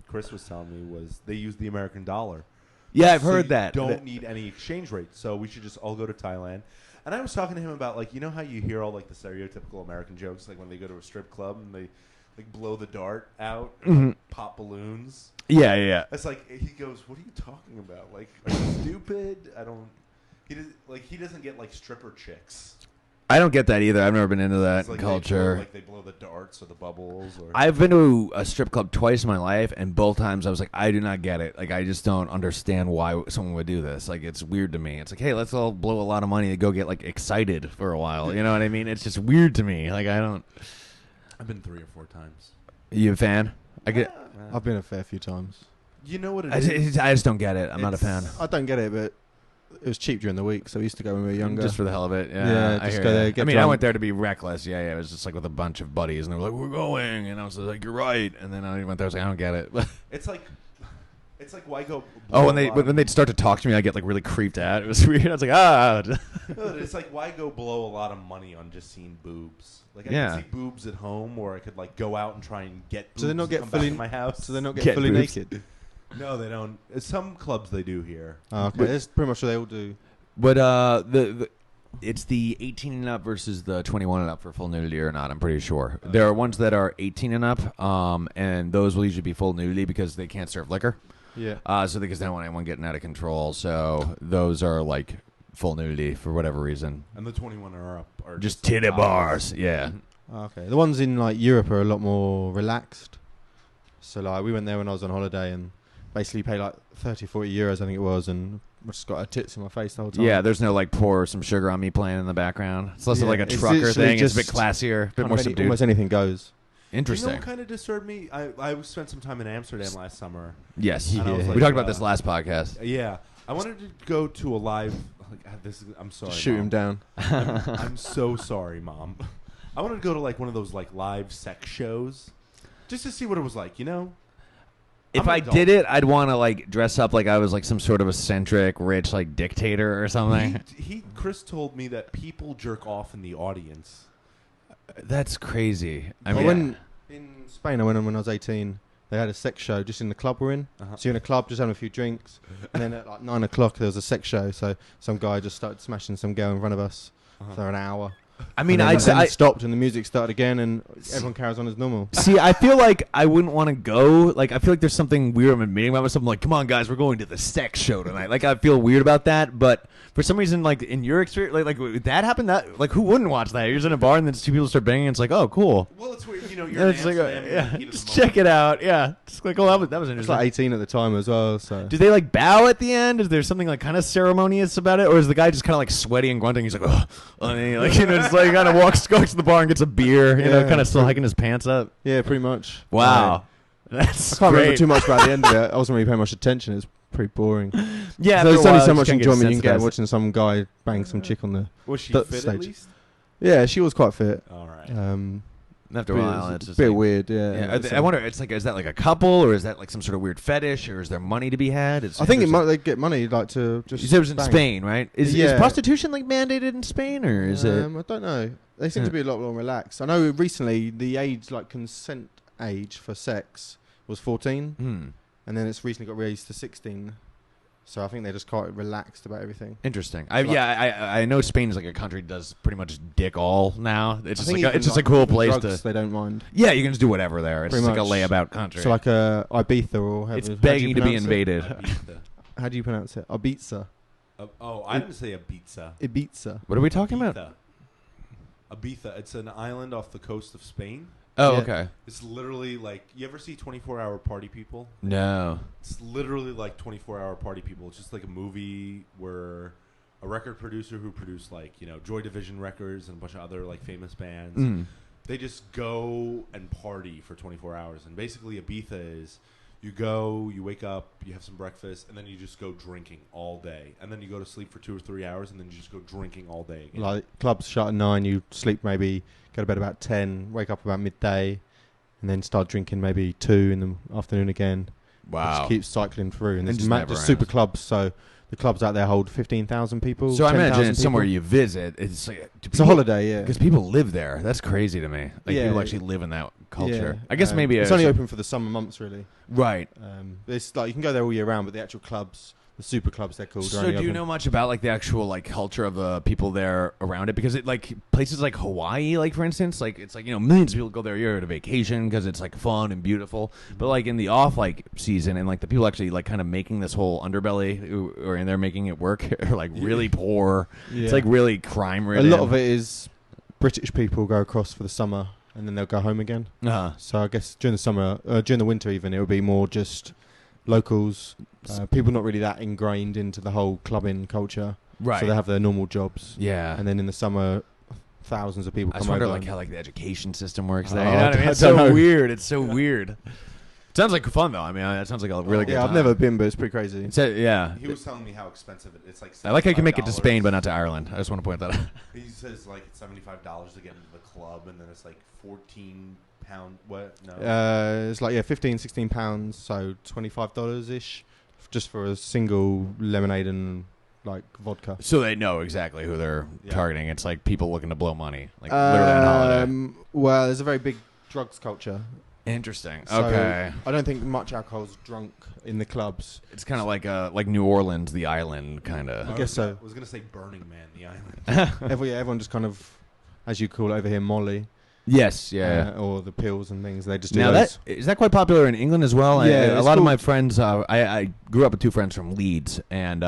Chris was telling me was they use the American dollar. Yeah, I've heard that. Don't need any exchange rate, so we should just all go to Thailand. And I was talking to him about like you know how you hear all like the stereotypical American jokes, like when they go to a strip club and they like blow the dart out, and pop balloons. Yeah. It's like he goes, "What are you talking about? Like, are you stupid? I don't." He doesn't get like stripper chicks. I don't get that either. I've never been into that like culture. They blow the darts or the bubbles. Or I've been to a strip club twice in my life, and both times I was like, I do not get it. Like, I just don't understand why someone would do this. Like, it's weird to me. It's like, hey, let's all blow a lot of money to go get like excited for a while. You know what I mean? It's just weird to me. Like, I don't. I've been 3 or 4 times. You a fan? I've been a fair few times. You know what it is? I just don't get it. I'm not a fan. I don't get it, but it was cheap during the week, so we used to go when we were younger. Just for the hell of it. Yeah, just go there, get I drunk. went there to be reckless. Yeah. It was just like with a bunch of buddies, and they were like, we're going. And I was like, you're right. And then I went there, I was like, I don't get it. It's like why go? When they'd start to talk to me, I get like really creeped out. It was weird. I was like, It's like why go blow a lot of money on just seeing boobs? Like I could see boobs at home, or I could like go out and try and get boobs. So they're not and come back to my house. So they're not get fully boobs. naked. No, they don't. Some clubs they do here. Oh, okay, that's pretty much what they all do. But it's the 18 and up versus the 21 and up for full nudity or not. I'm pretty sure there are ones that are 18 and up, and those will usually be full nudity because they can't serve liquor. Yeah. So because they don't want anyone getting out of control. So those are like full nudity for whatever reason. And the 21 are up are Just like titty bars. bars. Yeah. Okay. The ones in like Europe are a lot more relaxed. So like we went there when I was on holiday and basically paid like 30, 40 euros, I think it was, and I just got her tits in my face the whole time. Yeah, there's no like pour some sugar on me playing in the background. It's less of Yeah, like a it's trucker literally thing. It's a bit just classier, a bit more subdued. Almost anything goes. You Interesting. know what kind of disturbed me? I spent some time in Amsterdam last summer. Yes. And I was Yeah. like, We talked about this last podcast. Yeah. I wanted to go to a live... I'm sorry, Just shoot Mom. him down. I'm so sorry, Mom. I wanted to go to like one of those like live sex shows just to see what it was like, you know? If I'm an I adult. did it, I'd want to like dress up like I was like some sort of eccentric, rich like dictator or something. Chris told me that people jerk off in the audience. That's crazy. I Well, mean, in Spain, I went on when I was 18. They had a sex show just in the club we're in. Uh-huh. So you're in a club, just having a few drinks. And then at like 9 o'clock, there was a sex show. So some guy just started smashing some girl in front of us for an hour. I mean, and then I it stopped and the music started again and everyone carries on as normal. see. I feel like I wouldn't want to go. Like, I feel like there's something weird I'm admitting about myself. I'm like, come on, guys, we're going to the sex show tonight. Like, I feel weird about that. But for some reason, like in your experience, like would that happened? That like who wouldn't watch that? You're just in a bar and then two people start banging. And it's like, oh, cool. Well, it's weird, you know. You're And in it's like, Amsterdam, in the heat of just the check moment. it out. Yeah, just like, oh, that was I was interesting. like 18 at the time as well. So Do they like bow at the end? Is there something like kind of ceremonious about it, or is the guy just kind of like sweaty and grunting? He's like, oh, and he, like just like kind of goes to the bar and gets a beer, Yeah. kind of still hiking his pants up. yeah, pretty much. Wow, that's I can't remember great. too much about the end of it. I wasn't really paying much attention. It was pretty boring. Yeah, So after there's a only while, so you much just kinda enjoyment you can get desensitized. watching some guy bang some chick on the. Was she That fit stage. at least? Yeah, she was quite fit. All right. After a Bit- while, it's just bit like, weird. Yeah. Yeah, I wonder. It's like, is that like a couple, or is that like some sort of weird fetish, or is there money to be had? It's I think interesting. they get money like to just. You said it was in bang. Spain, right? Is Yeah. prostitution like mandated in Spain, or is it? I don't know. They seem Yeah. to be a lot more relaxed. I know recently the age, like consent age for sex, was 14, and then it's recently got raised to 16. So I think they're just quite relaxed about everything. Interesting. Like- I know Spain is like a country that does pretty much dick all now. It's I just think like even, it's just like, a cool even place drugs, to. They don't mind. Yeah, you can just do whatever there. It's Pretty just like a much. layabout country. So like Ibiza or however, it's how do you begging to be pronounce it? invaded. How do you pronounce it? Ibiza. I didn't say Ibiza. Ibiza. What are we talking about? Ibiza. Ibiza. It's an island off the coast of Spain. Oh, Yeah. okay. It's literally like, you ever see 24-Hour Party People? No. It's literally like 24-Hour Party People. It's just like a movie where a record producer who produced like, you know, Joy Division records and a bunch of other like famous bands. Mm. They just go and party for 24 hours. And basically Ibiza is you go, you wake up, you have some breakfast, and then you just go drinking all day. And then you go to sleep for 2 or 3 hours, and then you just go drinking all day again. Like clubs shut at 9, you sleep maybe, go to bed about 10, wake up about midday, and then start drinking maybe 2 in the afternoon again. It Wow. just keeps cycling through, and And there's just never just super ends. clubs. So the clubs out there hold 15,000 people. So I 10,000 imagine it's somewhere people. you visit. It's like It's a holiday, yeah. because people live there. That's crazy to me. Like Yeah. people actually live in that culture. Yeah. I guess maybe it's only open for the summer months, really. right. It's like you can go there all year round, but the actual clubs, the super clubs, they're called. are So only do you open- know much about like the actual like culture of the people there around it? Because it like places like Hawaii, like for instance, like it's like, you know, millions of people go there a year to vacation because it's like fun and beautiful. But like in the off like season and like the people actually like kind of making this whole underbelly or and they're making it work are like really poor. Yeah. It's like really crime a ridden. lot of it is British people go across for the summer and then they'll go home again. Uh-huh. So I guess during the summer, during the winter even, it would be more just locals, people not really that ingrained into the whole clubbing culture. Right. So they have their normal jobs. Yeah. And then in the summer, thousands of people I come just wonder over. like how like the education system works there. Oh, You know what I mean? I It's don't so know. weird. It's so weird. Sounds like fun though. I mean, it sounds like a really good yeah, time. I've never been, but it's pretty crazy. Yeah. He was telling me how expensive it's like. I like how you can make it to $75. Spain, but not to Ireland. I just want to point that out. He says like it's $75 to get into the club, and then it's like 14 pound. What? No. It's like, yeah, 15, 16 pounds, so $25 ish, just for a single lemonade and like vodka. So they know exactly who they're Yeah. targeting. It's like people looking to blow money, like literally on holiday. Well, there's a very big drugs culture. Interesting. So Okay. I don't think much alcohol's drunk in the clubs. It's kind of like New Orleans, the island, kind of. I guess so. I was gonna say Burning Man, the island. Everyone just kind of, as you call it over here, Molly. Yes, yeah. Or the pills and things. They just do Now those. is that quite popular in England as well? Yeah, a it's lot of my called- friends. I grew up with two friends from Leeds, and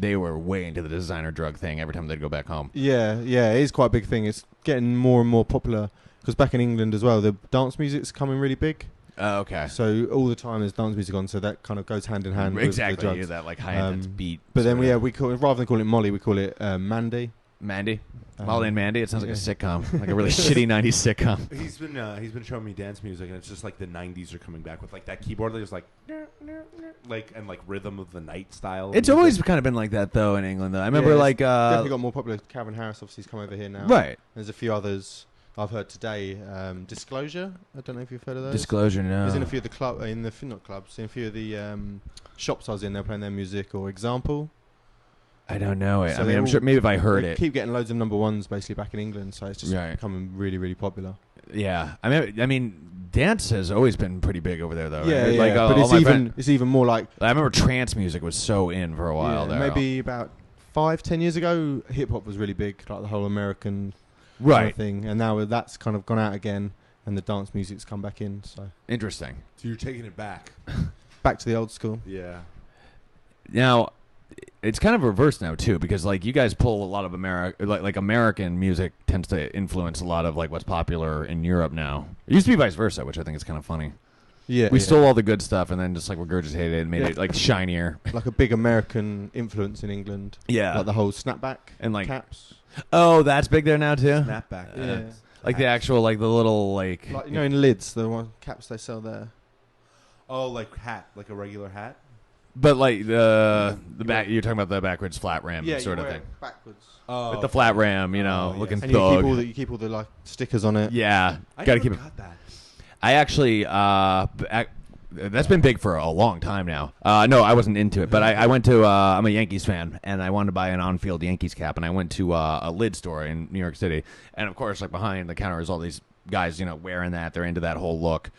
they were way into the designer drug thing every time they'd go back home. Yeah, it is quite a big thing. It's getting more and more popular because back in England as well, the dance music's coming really big. Okay. So all the time there's dance music on, so that kind of goes hand in hand Exactly. with the drugs. That like high intense beat. But then sorta. we call it, rather than call it Molly, we call it Mandy. Mandy. Molly and Mandy. It sounds like a yeah. sitcom, like a really shitty '90s sitcom. He's been showing me dance music, and it's just like the '90s are coming back with like that keyboard that is like and like rhythm of the night style. It's music. always kind of been like that though in England. Though I remember Yeah, it's like definitely got more popular. Calvin Harris obviously has come over here now. right. There's a few others I've heard today. Disclosure. I don't know if you've heard of those. Disclosure. No. There's in a few of the not clubs, in a few of the shops I was in. They're playing their music. Or Example. I don't know it. So I mean, they're I'm all- sure maybe if I heard They it. keep getting loads of number ones basically back in England, so it's just Right. becoming really, really popular. Yeah. I mean, dance has always been pretty big over there though. Yeah, right? yeah. Like, But all it's my it's even more like I remember trance music was so in for a while there. maybe about 5-10 years ago, hip hop was really big, like the whole American kind right. of thing, and now that's kind of gone out again, and the dance music's come back in. So Interesting. So you're taking it back. back to the old school. Yeah. Now, it's kind of reversed now too, because like you guys pull a lot of like American music tends to influence a lot of like what's popular in Europe now. It used to be vice versa, which I think is kind of funny. Yeah, We yeah. stole all the good stuff and then just like regurgitated it and made Yeah. it like shinier. like a big American influence in England. Yeah. Like the whole snapback And, like- caps. Oh, that's big there now too. Snapback. Yeah. Like the actual like the little like. Like you know, in lids, the one caps they sell there. Oh, like hat, like a regular hat. But like the back, you're talking about the backwards flat ram sort of thing. backwards. Oh, With the flat ram, you know, Oh, looking yes. And thug. you keep all the like stickers on it. Yeah, I gotta never keep it. got that. I actually, that's been big for a long time now. No, I wasn't into it, but I went to, I'm a Yankees fan, and I wanted to buy an on-field Yankees cap, and I went to a lid store in New York City, and of course, like behind the counter is all these guys, you know, wearing that. They're into that whole look.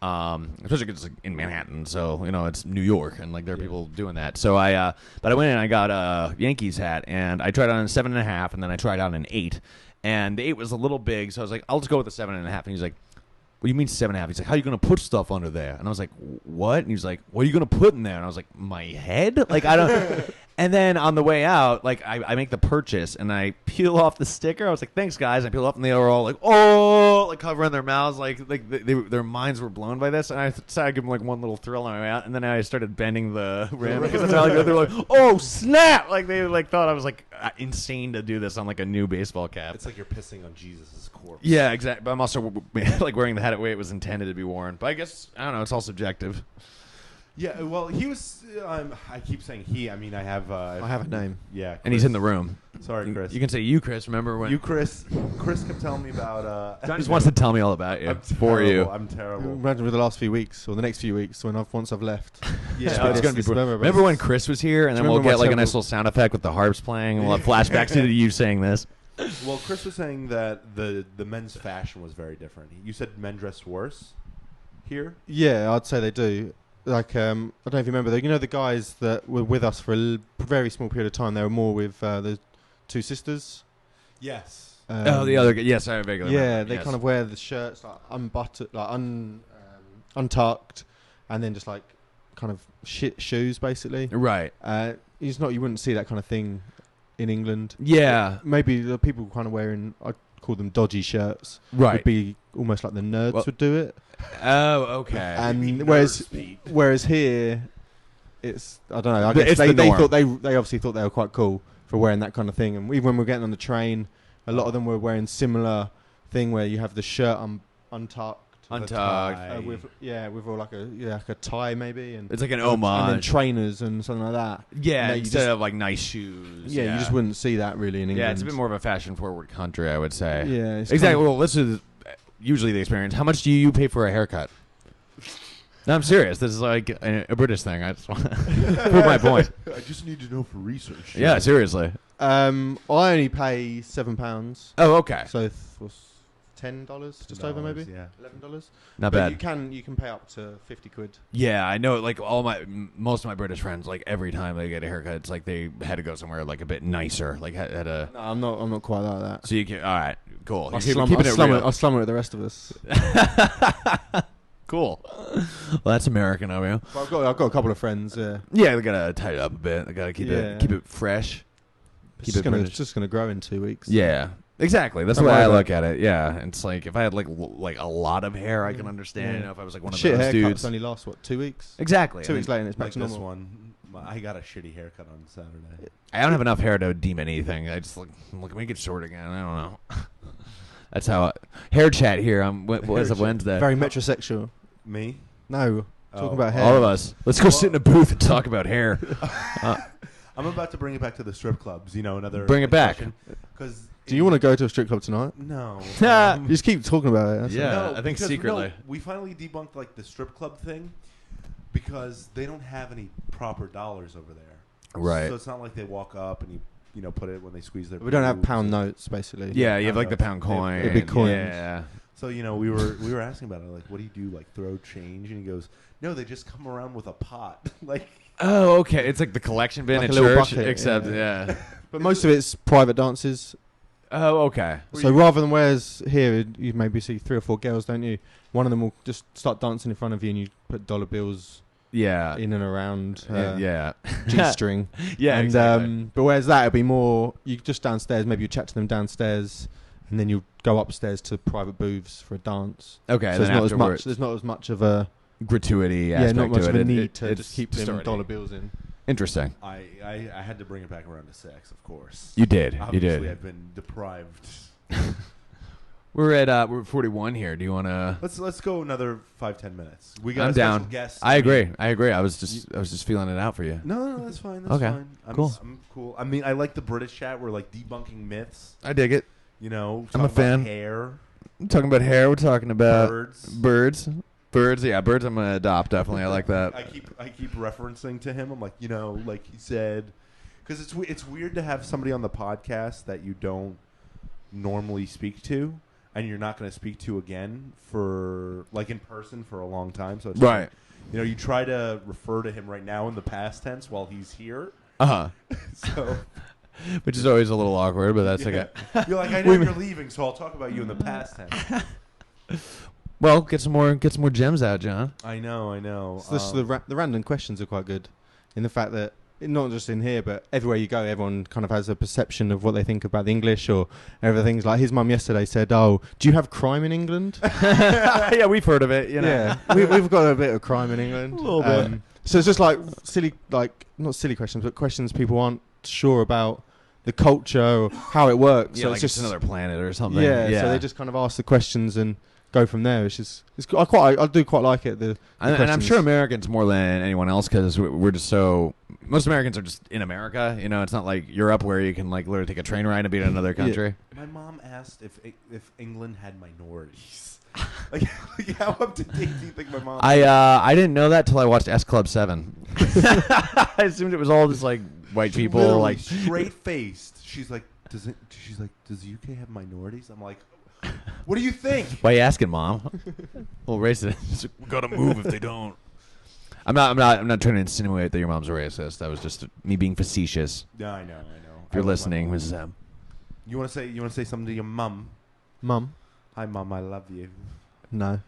Especially 'cause it's like in Manhattan, so you know it's New York, and like there are people doing that. So but I went in and I got a Yankees hat, and I tried on a 7.5, and then I tried on an 8, and the 8 was a little big, so I was like, I'll just go with the 7.5. And he's like, what do you mean 7.5? He's like, how are you gonna put stuff under there? And I was like, what? And he's like, what are you gonna put in there? And I was like, my head? Like I don't. And then on the way out, like I make the purchase and I peel off the sticker. I was like, "Thanks, guys." I peel off, and they were all like, "Oh!" like covering their mouths, like their minds were blown by this. And I decided to give them like one little thrill on my way out. And then I started bending the rim because that's how they were like, "Oh snap!" Like they like thought I was like insane to do this on like a new baseball cap. It's like you're pissing on Jesus' corpse. Yeah, exactly. But I'm also like wearing the hat the way it was intended to be worn. But I guess I don't know. It's all subjective. Yeah. Well, he was. I keep saying he. I mean, I have a name. Yeah. And he's Chris. in the room. Sorry, Chris. You can say you, Chris. Remember when You, Chris. Chris kept telling me about. John just wants to tell me all about you I'm for terrible. you. I'm terrible. Imagine with the last few weeks or the next few weeks when once I've left. Yeah. Oh, it's gonna be brutal. Remember when Chris was here, and then Do you we'll remember get like a my nice little sound effect with the harps playing, and we'll have flashbacks to you saying this. Well, Chris was saying that the men's fashion was very different. You said men dress worse here. Yeah, I'd say they do. Like, I don't know if you remember, you know, the guys that were with us for a very small period of time. They were more with the two sisters. Yes. The other yes, I vaguely Yeah, remember. they Yes. kind of wear the shirts like unbuttoned, like untucked, and then just like kind of shit shoes, basically. right. You wouldn't see that kind of thing in England. Yeah, Maybe the people kind of wearing, I call them dodgy shirts, right. would be almost like the nerds Well- would do it. Oh, okay. And whereas here, it's I don't know. I guess It's they the norm. thought they obviously thought they were quite cool for wearing that kind of thing. And even when we were getting on the train, a lot of them were wearing similar thing where you have the shirt untucked, Untucked. with all like a tie maybe, and It's like an and then homage. trainers and something like that. Yeah, No, you instead just- of like nice shoes. Yeah, you just wouldn't see that really in England. Yeah, it's a bit more of a fashion-forward country, I would say. Yeah, it's Exactly. kind of- Well, this is usually the experience. How much do you pay for a haircut? No, I'm serious. This is like a British thing. I just want to prove my point. I just need to know for research. Yeah, seriously. I only pay £7, Oh, okay. so was $10, just over maybe. Yeah. $11. Not But bad. you can pay up to 50 quid. Yeah, I know. Like most of my British friends, like every time they get a haircut, it's like they had to go somewhere like a bit nicer. Like had a. No, I'm not quite like that. So you can. All right, cool. I You're slum keeping it it real. with the rest of us. Cool. Well, that's American of you. But I've got a couple of friends. Yeah, Yeah, they gotta tighten it up a bit. They gotta keep it fresh. it's just gonna grow in 2 weeks. Yeah, exactly. That's Don't the way worry I about look at it. Yeah, it's like if I had like a lot of hair, I can understand. Yeah. You know, if I was like one of Shit those haircuts dudes. only last 2 weeks. Exactly. 2 weeks later, and it's back Like to this normal. one, I got a shitty haircut on Saturday. I don't have enough hair to deem anything. I just look make it short again. I don't know. That's how hair chat here. What's up Wednesday? Very metrosexual. Me? No, talking Oh. about hair. All of us. Let's go sit in a booth and talk about hair. I'm about to bring it back to the strip clubs. Another. Bring it back. Because Do you want to go to a strip club tonight? No. You just keep talking about it. That's Yeah. all. No, I think because, secretly. no, we finally debunked like the strip club thing because they don't have any proper dollars over there. Right. So it's not like they walk up and you put it when they squeeze their. We don't have boobs pound and- notes, basically. Yeah, you have like the Pound pound notes. coin. The big coins. Yeah. So we were asking about it, like, what do you do, like throw change? And he goes, no, they just come around with a pot, like. Oh, okay. It's like the collection bin Like at a little church, bucket, except yeah. yeah. But most of it's private dances. Oh, okay. So rather than whereas here you maybe see 3 or 4 girls, don't you? One of them will just start dancing in front of you, and you put dollar bills Yeah. in and around Yeah. G-string. Yeah. And Exactly. but whereas that it'd be more you just downstairs. Maybe you chat to them downstairs, and then you go upstairs to private booths for a dance. Okay. So then there's not as afterwards- much. There's not as much of a gratuity aspect not much to of it. a need It- to it's just keep them sturdy. dollar bills in. Interesting. I had to bring it back around to sex, of course. You did. Obviously, You did. I've been deprived. We're at 41 here. Do you want to? Let's go another 5-10 minutes. We got I'm a special down. guest. I agree. I was just feeling it out for you. No, that's fine. That's Okay, fine. cool. I'm cool. I mean, I like the British chat. We're like debunking myths. I dig it. I'm I'm a talking about fan. Hair, We're talking about hair. We're talking about birds. Birds. Yeah, birds. I'm gonna adopt. Definitely. I like that. I keep referencing to him. I'm like, like he said, because it's weird to have somebody on the podcast that you don't normally speak to, and you're not going to speak to again for like in person for a long time. So it's Right. like, you try to refer to him right now in the past tense while he's here. Uh huh. So Which is always a little awkward, but that's okay. you're like, I know you're leaving, so I'll talk about you in the past tense. Well, get some more gems out, John. I know. So the random questions are quite good, in the fact that not just in here, but everywhere you go, everyone kind of has a perception of what they think about the English or everything's like. His mum yesterday said, "Oh, do you have crime in England?" Yeah, we've heard of it. Yeah, we've got a bit of crime in England. A little bit. So it's just like silly, like not silly questions, but questions people aren't sure about the culture or how it works. Yeah, So like it's just another planet or something. Yeah, so they just kind of ask the questions and go from there. Which is I do quite like it. The and I'm questions. sure Americans more than anyone else because we're just so. Most Americans are just in America. It's not like Europe where you can like literally take a train ride and be in another country. My mom asked if England had minorities. like how up to date do you think my mom? I didn't know that till I watched S Club 7. I assumed it was all just like white people. Literally Like straight faced. She's like, does the UK have minorities? I'm like, what do you think? why are you asking, Mom? Well, racist. We gotta move if they don't. I'm not trying to insinuate that your mom's a racist. That was just me being facetious. Yeah, I know. If you're I love my listening, mom. Mrs. M. You want to say something to your mum? Mum. Hi, mum. I love you. No.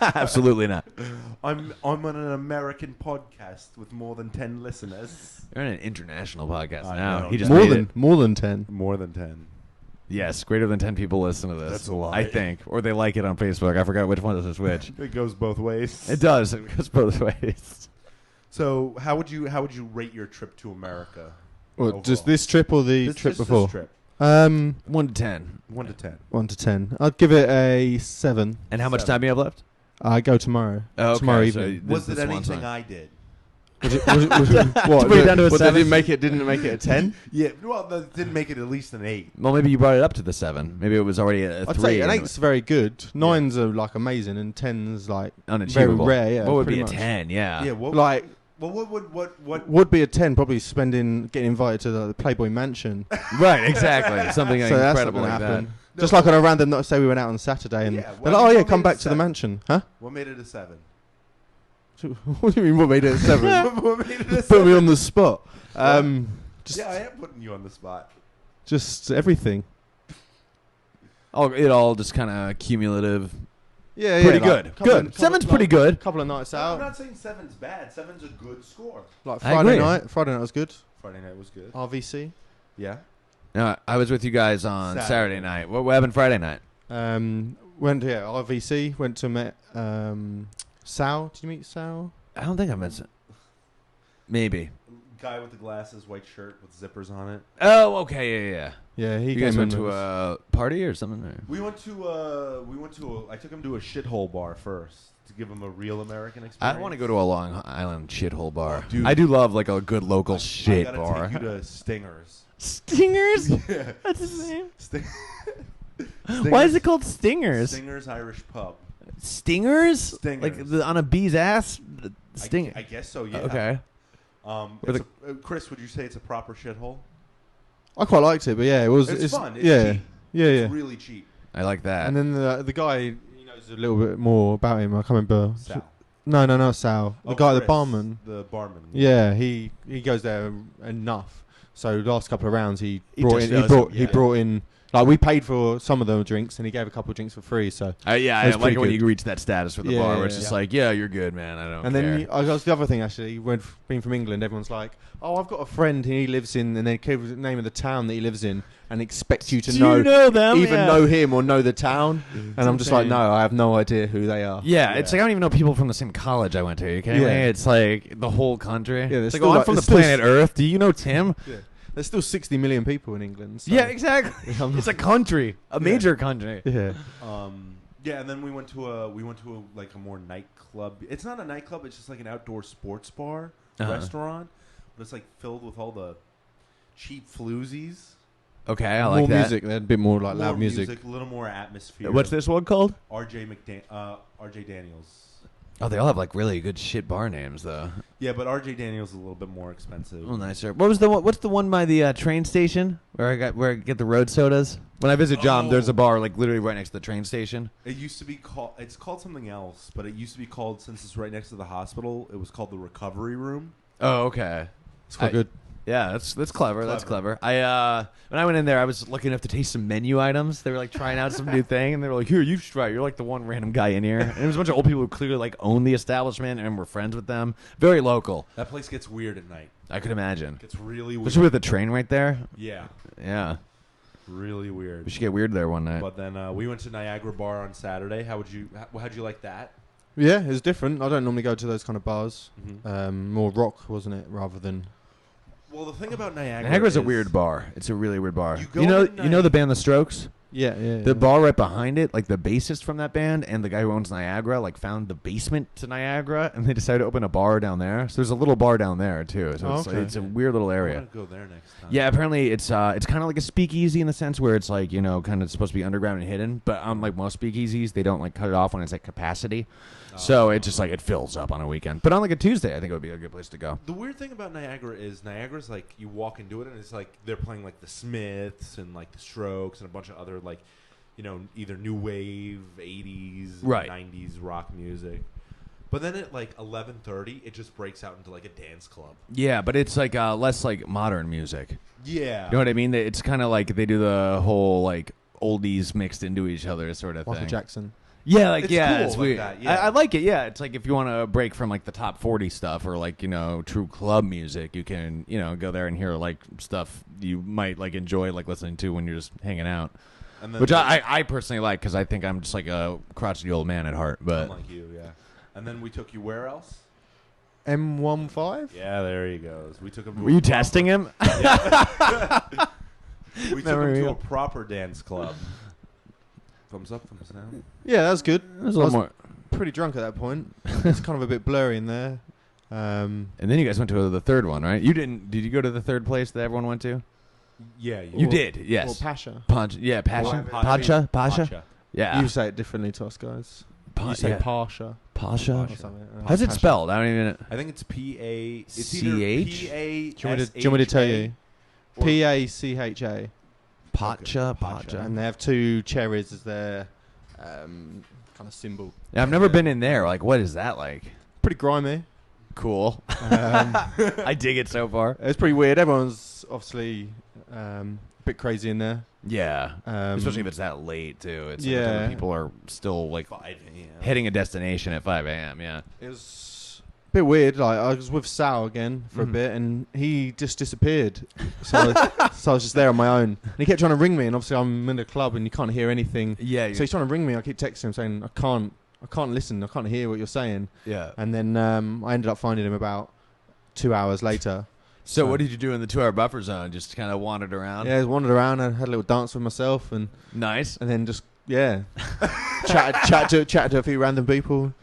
Absolutely not. I'm on an American podcast with more than 10 listeners. You're on an international podcast I now. know. He just more made than it. more than 10. More than 10. Yes, greater than 10 people listen to this. That's a lot. I think, or they like it on Facebook. I forgot which one is which. It goes both ways. It does. It goes both ways. So, how would you rate your trip to America? Well, just overall? this trip or the trip This before? trip. 1 to 10. 1 to 10. 1 to 10. I'd give it a 7. And how much 7. time do you have left? I go tomorrow. Oh, okay, Tomorrow so evening. Was this it one anything time. I did? Was it what? To put it down to a What, 7? Didn't make it a 10? Yeah. Well, that didn't make it at least an 8. Well, maybe you brought it up to the 7. Maybe it was already a 3. I'd say an 8's very good. 9's are like amazing, and 10's like unachievable. very rare. Yeah, what would pretty be a much. 10? Yeah. Yeah. What? Like Well, what? would be a 10. Probably getting invited to the Playboy Mansion. Right, exactly. Something So that's not incredible gonna like happen. that. Just like on a random night, say we went out on Saturday and Yeah, they're like, oh yeah, what come made back it to the 7? mansion. Huh? What made it a 7? What do you mean, what made it a 7? What made it a 7? Put me on the spot. Yeah, I am putting you on the spot. Just everything. It all just kind of cumulative. Yeah, Pretty like, good. Good. 7's pretty good. Couple of nights No, out. I'm not saying 7's bad. 7's a good score. Like I Friday agree. night. Friday night was good. Friday night was good. RVC. Yeah. I was with you guys on Saturday. Saturday night. What happened Friday night? Went RVC. Went to met Sal. Did you meet Sal? I don't think I met. Maybe. Guy with the glasses, white shirt with zippers on it. Oh, okay, yeah. Yeah, he You guys came went in to with a party or something? Or? We went to I took him to a shithole bar first to give him a real American experience. I don't want to go to a Long Island shithole bar. Oh, dude. I do love like a good local shit I gotta bar. take you to Stingers. Stingers? Yeah. That's his name. Why is it called Stingers? Stingers Irish Pub. Stingers? Stingers. Like on a bee's ass? Sting. I guess so. Yeah. Okay. It's Chris, would you say it's a proper shithole? I quite liked it, but yeah, it was. It's fun. It's yeah, cheap. yeah. It's really cheap. I like that. And then the guy, he knows a little bit more about him. I can't remember. Sal. No, Sal. The guy, the Chris, barman. The barman. Yeah, he goes there enough. So the last couple of rounds, he He brought just in. does it, He brought in. Like we paid for some of the drinks, and he gave a couple of drinks for free. So yeah, I That's like pretty it when good. you reach that status with the Yeah, bar where yeah, it's just yeah. like, yeah, you're good, man. I don't and care. then that's the other thing actually. When being from England, everyone's like, "Oh, I've got a friend, and he lives in," and they give the name of the town that he lives in, and expect you to Do know, you know them? even Yeah. know him or know the town. And I'm just like, insane. no, I have no idea who they are. Yeah, it's Yeah. like I don't even know people from the same college I went to. You kidding me? Yeah. It's like the whole country. there's It's like, still I'm like- from the there's still planet Earth. Do you know Tim? There's still 60 million people in England. So. Yeah, exactly. It's a country, a major country. Yeah. Yeah, and then we went to a like a more nightclub. It's not a nightclub. It's just like an outdoor sports bar restaurant, but it's like filled with all the cheap floozies. Okay, I like more that. music. They had a bit more like More loud music. a little more atmosphere. What's this one called? RJ Daniels. Oh, they all have like really good shit bar names though. Yeah, but RJ Daniels is a little bit more expensive. A little nicer. What was the one? What's the one by the train station where I get the road sodas? When I visit John, there's a bar like literally right next to the train station. It used to be called. It's called something else, but it used to be called, since it's right next to the hospital, it was called the Recovery Room. Oh, okay. It's quite good. Yeah, that's clever. That's Clever. clever. When I went in there, I was lucky enough to taste some menu items. They were like trying out some new thing, and they were like, "Here, you should try it. You're like the one random guy in here." And it was a bunch of old people who clearly like owned the establishment and were friends with them. Very local. That place gets weird at night. I could imagine. It gets really weird. Especially with the train right there. Yeah, Yeah, really weird. we should get weird there one night. But then we went to Niagara Bar on Saturday. How'd you like that? Yeah, it's different. I don't normally go to those kind of bars. Mm-hmm. More rock, wasn't it, rather than. Well, the thing about Niagara Niagara's a is weird bar. It's a really weird bar. You go You know to the band The Strokes? Yeah. The bar right behind it, like the bassist from that band and the guy who owns Niagara, like found the basement to Niagara, and they decided to open a bar down there. So there's a little bar down there too. So Oh, okay. it's a weird little I area. want to go there next time. Yeah, apparently it's kind of like a speakeasy in the sense where it's like, you know, kind of supposed to be underground and hidden, but unlike most speakeasies, they don't like cut it off when it's at capacity. So it's just like it fills up on a weekend. But on like a Tuesday, I think it would be a good place to go. The weird thing about Niagara is Niagara's like you walk into it and it's like they're playing like the Smiths and like the Strokes and a bunch of other like, you know, either new wave, 80s, Right. 90s rock music. But then at like 11:30, it just breaks out into like a dance club. Yeah, but it's like less like modern music. Yeah. You know what I mean? It's kind of like they do the whole like oldies mixed into each other sort of Michael thing. Jackson. Yeah, like It's yeah, cool it's like weird. that, yeah. I like it. Yeah, it's like if you want to break from like the top 40 stuff or like, you know, true club music, you can, you know, go there and hear like stuff you might like enjoy like listening to when you're just hanging out. And then Which I personally like because I think I'm just like a crotchety old man at heart. But like you, yeah. And then we took you where else? M15? Yeah, there he goes. We took him to were you testing him? We took him to a proper dance club. Thumbs up, thumbs down. Yeah, that was good. There's a I lot was more. pretty drunk at that point. It's kind of a bit blurry in there. And then you guys went to the third one, right? You didn't? Did you go to the third place that everyone went to? Yeah, You Or- did, Or yes. Pasha. Pasha, yeah, Pasha, Well, Pasha, Pasha. Pacha. Yeah, You say it differently to us guys. Pa- You say yeah. Pasha Pasha. or something. How's it Pasha. spelled? I don't even. I think it's P-A... It's CH? either Do you want me to tell you? P-A-S-H-A or P-A-C-H-A. Pacha. and they have 2 cherries as their kind of symbol. Yeah, I've never been in there. Like, what is that like? Pretty grimy. Cool. I dig it so far. It's pretty weird. Everyone's obviously a bit crazy in there. Yeah. Especially if it's that late, too. It's like Yeah. when people are still, like, 5 a.m. hitting a destination at 5 a.m., yeah. It was a bit weird. Like, I was with Sal again for Mhm. a bit, and he just disappeared. So I was just there on my own. And he kept trying to ring me, and obviously I'm in the club, and you can't hear anything. Yeah. So he's trying to ring me. I keep texting him saying, I can't listen. I can't hear what you're saying. yeah. And then I ended up finding him about 2 hours later. So what did you do in the 2-hour buffer zone? Just kind of wandered around? Yeah, I wandered around and had a little dance with myself, and Nice. then just chat to a few random people,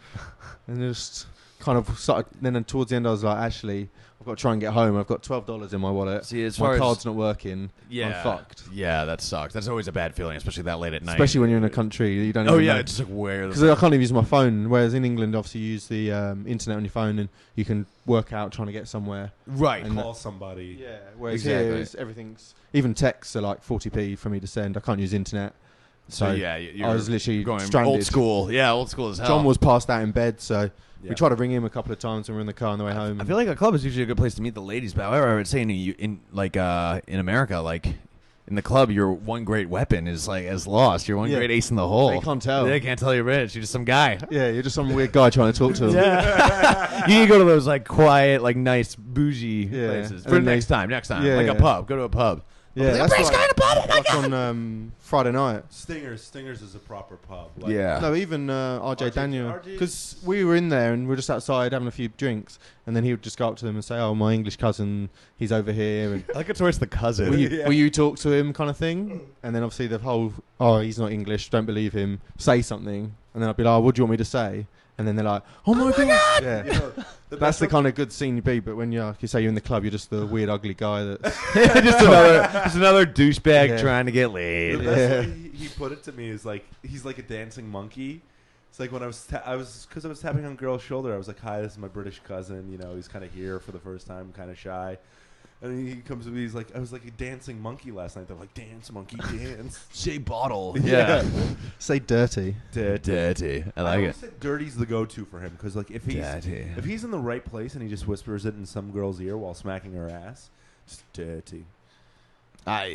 and just kind of started. Then towards the end, I was like, actually, I've got to try and get home. I've got $12 in my wallet. See, as My far as card's not working. yeah, I'm fucked. Yeah, that sucks. That's always a bad feeling, especially that late at night. Especially when you're in a country you don't. Oh even yeah, know. it's just like where Because I can't even use my phone. Whereas in England, obviously, you use the internet on your phone, and you can work out trying to get somewhere. right. And Call somebody. Yeah. Whereas Exactly. here, everything's even texts are like 40p for me to send. I can't use internet. So yeah, you're I was literally going stranded. old school. Yeah, old school as hell. John was passed out in bed, so Yeah. we tried to ring him a couple of times when we were in the car on the way home. I feel like a club is usually a good place to meet the ladies, but however, I would say in America, like in the club, your one great weapon is lost. Your one Yeah. great ace in the hole. They can't tell. They can't tell you're rich. You're just some guy. Yeah, you're just some weird guy trying to talk to them. Yeah. You need to go to those like quiet, like nice, bougie Yeah. places. And For then next time. Like Yeah, a yeah. pub. Go to a pub. Yeah, Like, that's "Rich guy in a pub, oh my like on Friday night. Stingers is a proper pub. Like, Yeah. No, even RJ RJ Daniel, because we were in there and we were just outside having a few drinks, and then he would just go up to them and say, "Oh, my English cousin, he's over here." And I like it's always the cousin. will you talk to him, kind of thing? And then obviously the whole, "Oh, he's not English, don't believe him. Say something." And then I'd be like, "Oh, what do you want me to say?" And then they're like, "Oh my god!" Yeah. You know, That's the kind of good scene you be, but when you say you're in the club, you're just the weird, ugly guy that's just another douchebag Yeah. trying to get The laid. best Yeah. way he put it to me is like he's like a dancing monkey. It's like when I was because I was tapping on a girl's shoulder. I was like, "Hi, this is my British cousin. You know, he's kind of here for the first time, kind of shy." And he comes to me. He's like, "I was like a dancing monkey last night." They're like, "Dance, monkey, dance." Say bottle. Yeah. say dirty. Dirty. I I like always it. said dirty's the go-to for him because like if he's in the right place and he just whispers it in some girl's ear while smacking her ass, just dirty.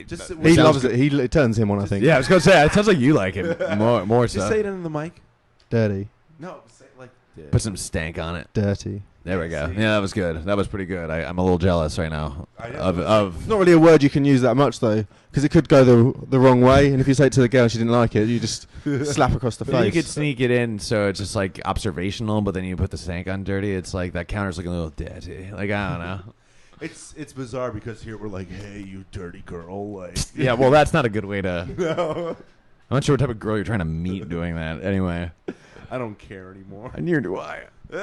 Just He loves it. It turns him on, I think. Yeah, I was gonna say it sounds like you like it more Just so. say it into the mic. Dirty, No, say it like dirty. Put some stank on it. dirty. There we go. See? Yeah, that was good. That was pretty good. I'm a little jealous right now I know. of It's not really a word you can use that much though, because it could go the wrong way. And if you say it to the girl and she didn't like it, you just slap across the But then you face. could sneak it in, so it's just like observational. But then you put the stank on dirty. It's like that counter's looking a little dirty. Like I don't know. It's bizarre because here we're like, "Hey, you dirty girl!" Like, Yeah, well, that's not a good way to. no, I'm not sure what type of girl you're trying to meet doing that. Anyway, I don't care anymore. neither do I. Do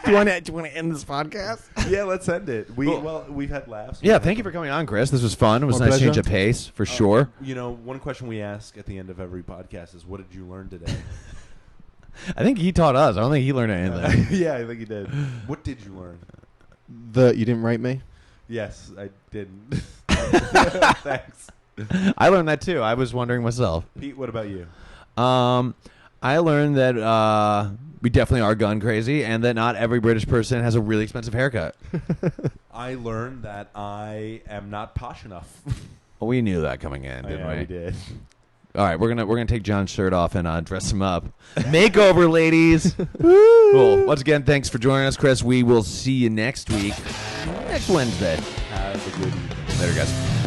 you want to end this podcast? Yeah, let's end it. Cool. We've had laughs. Yeah, thank you for coming on, Chris. This was fun. It was a My nice change pleasure. of pace for sure. You know, one question we ask at the end of every podcast is, "What did you learn today?" I think he taught us. I don't think he learned anything. Yeah, I think you did. What did you learn? That you didn't rate me. Yes, I didn't. Thanks, I learned that too. I was wondering myself. Pete. What about you? I learned that we definitely are gun crazy, and that not every British person has a really expensive haircut. I learned that I am not posh enough. We knew that coming in, didn't Yeah, we? we did. All right, we're gonna take John's shirt off and dress him up. Makeover, ladies. Cool. Once again, thanks for joining us, Chris. We will see you next week, next Wednesday. Have a good evening. Later, guys.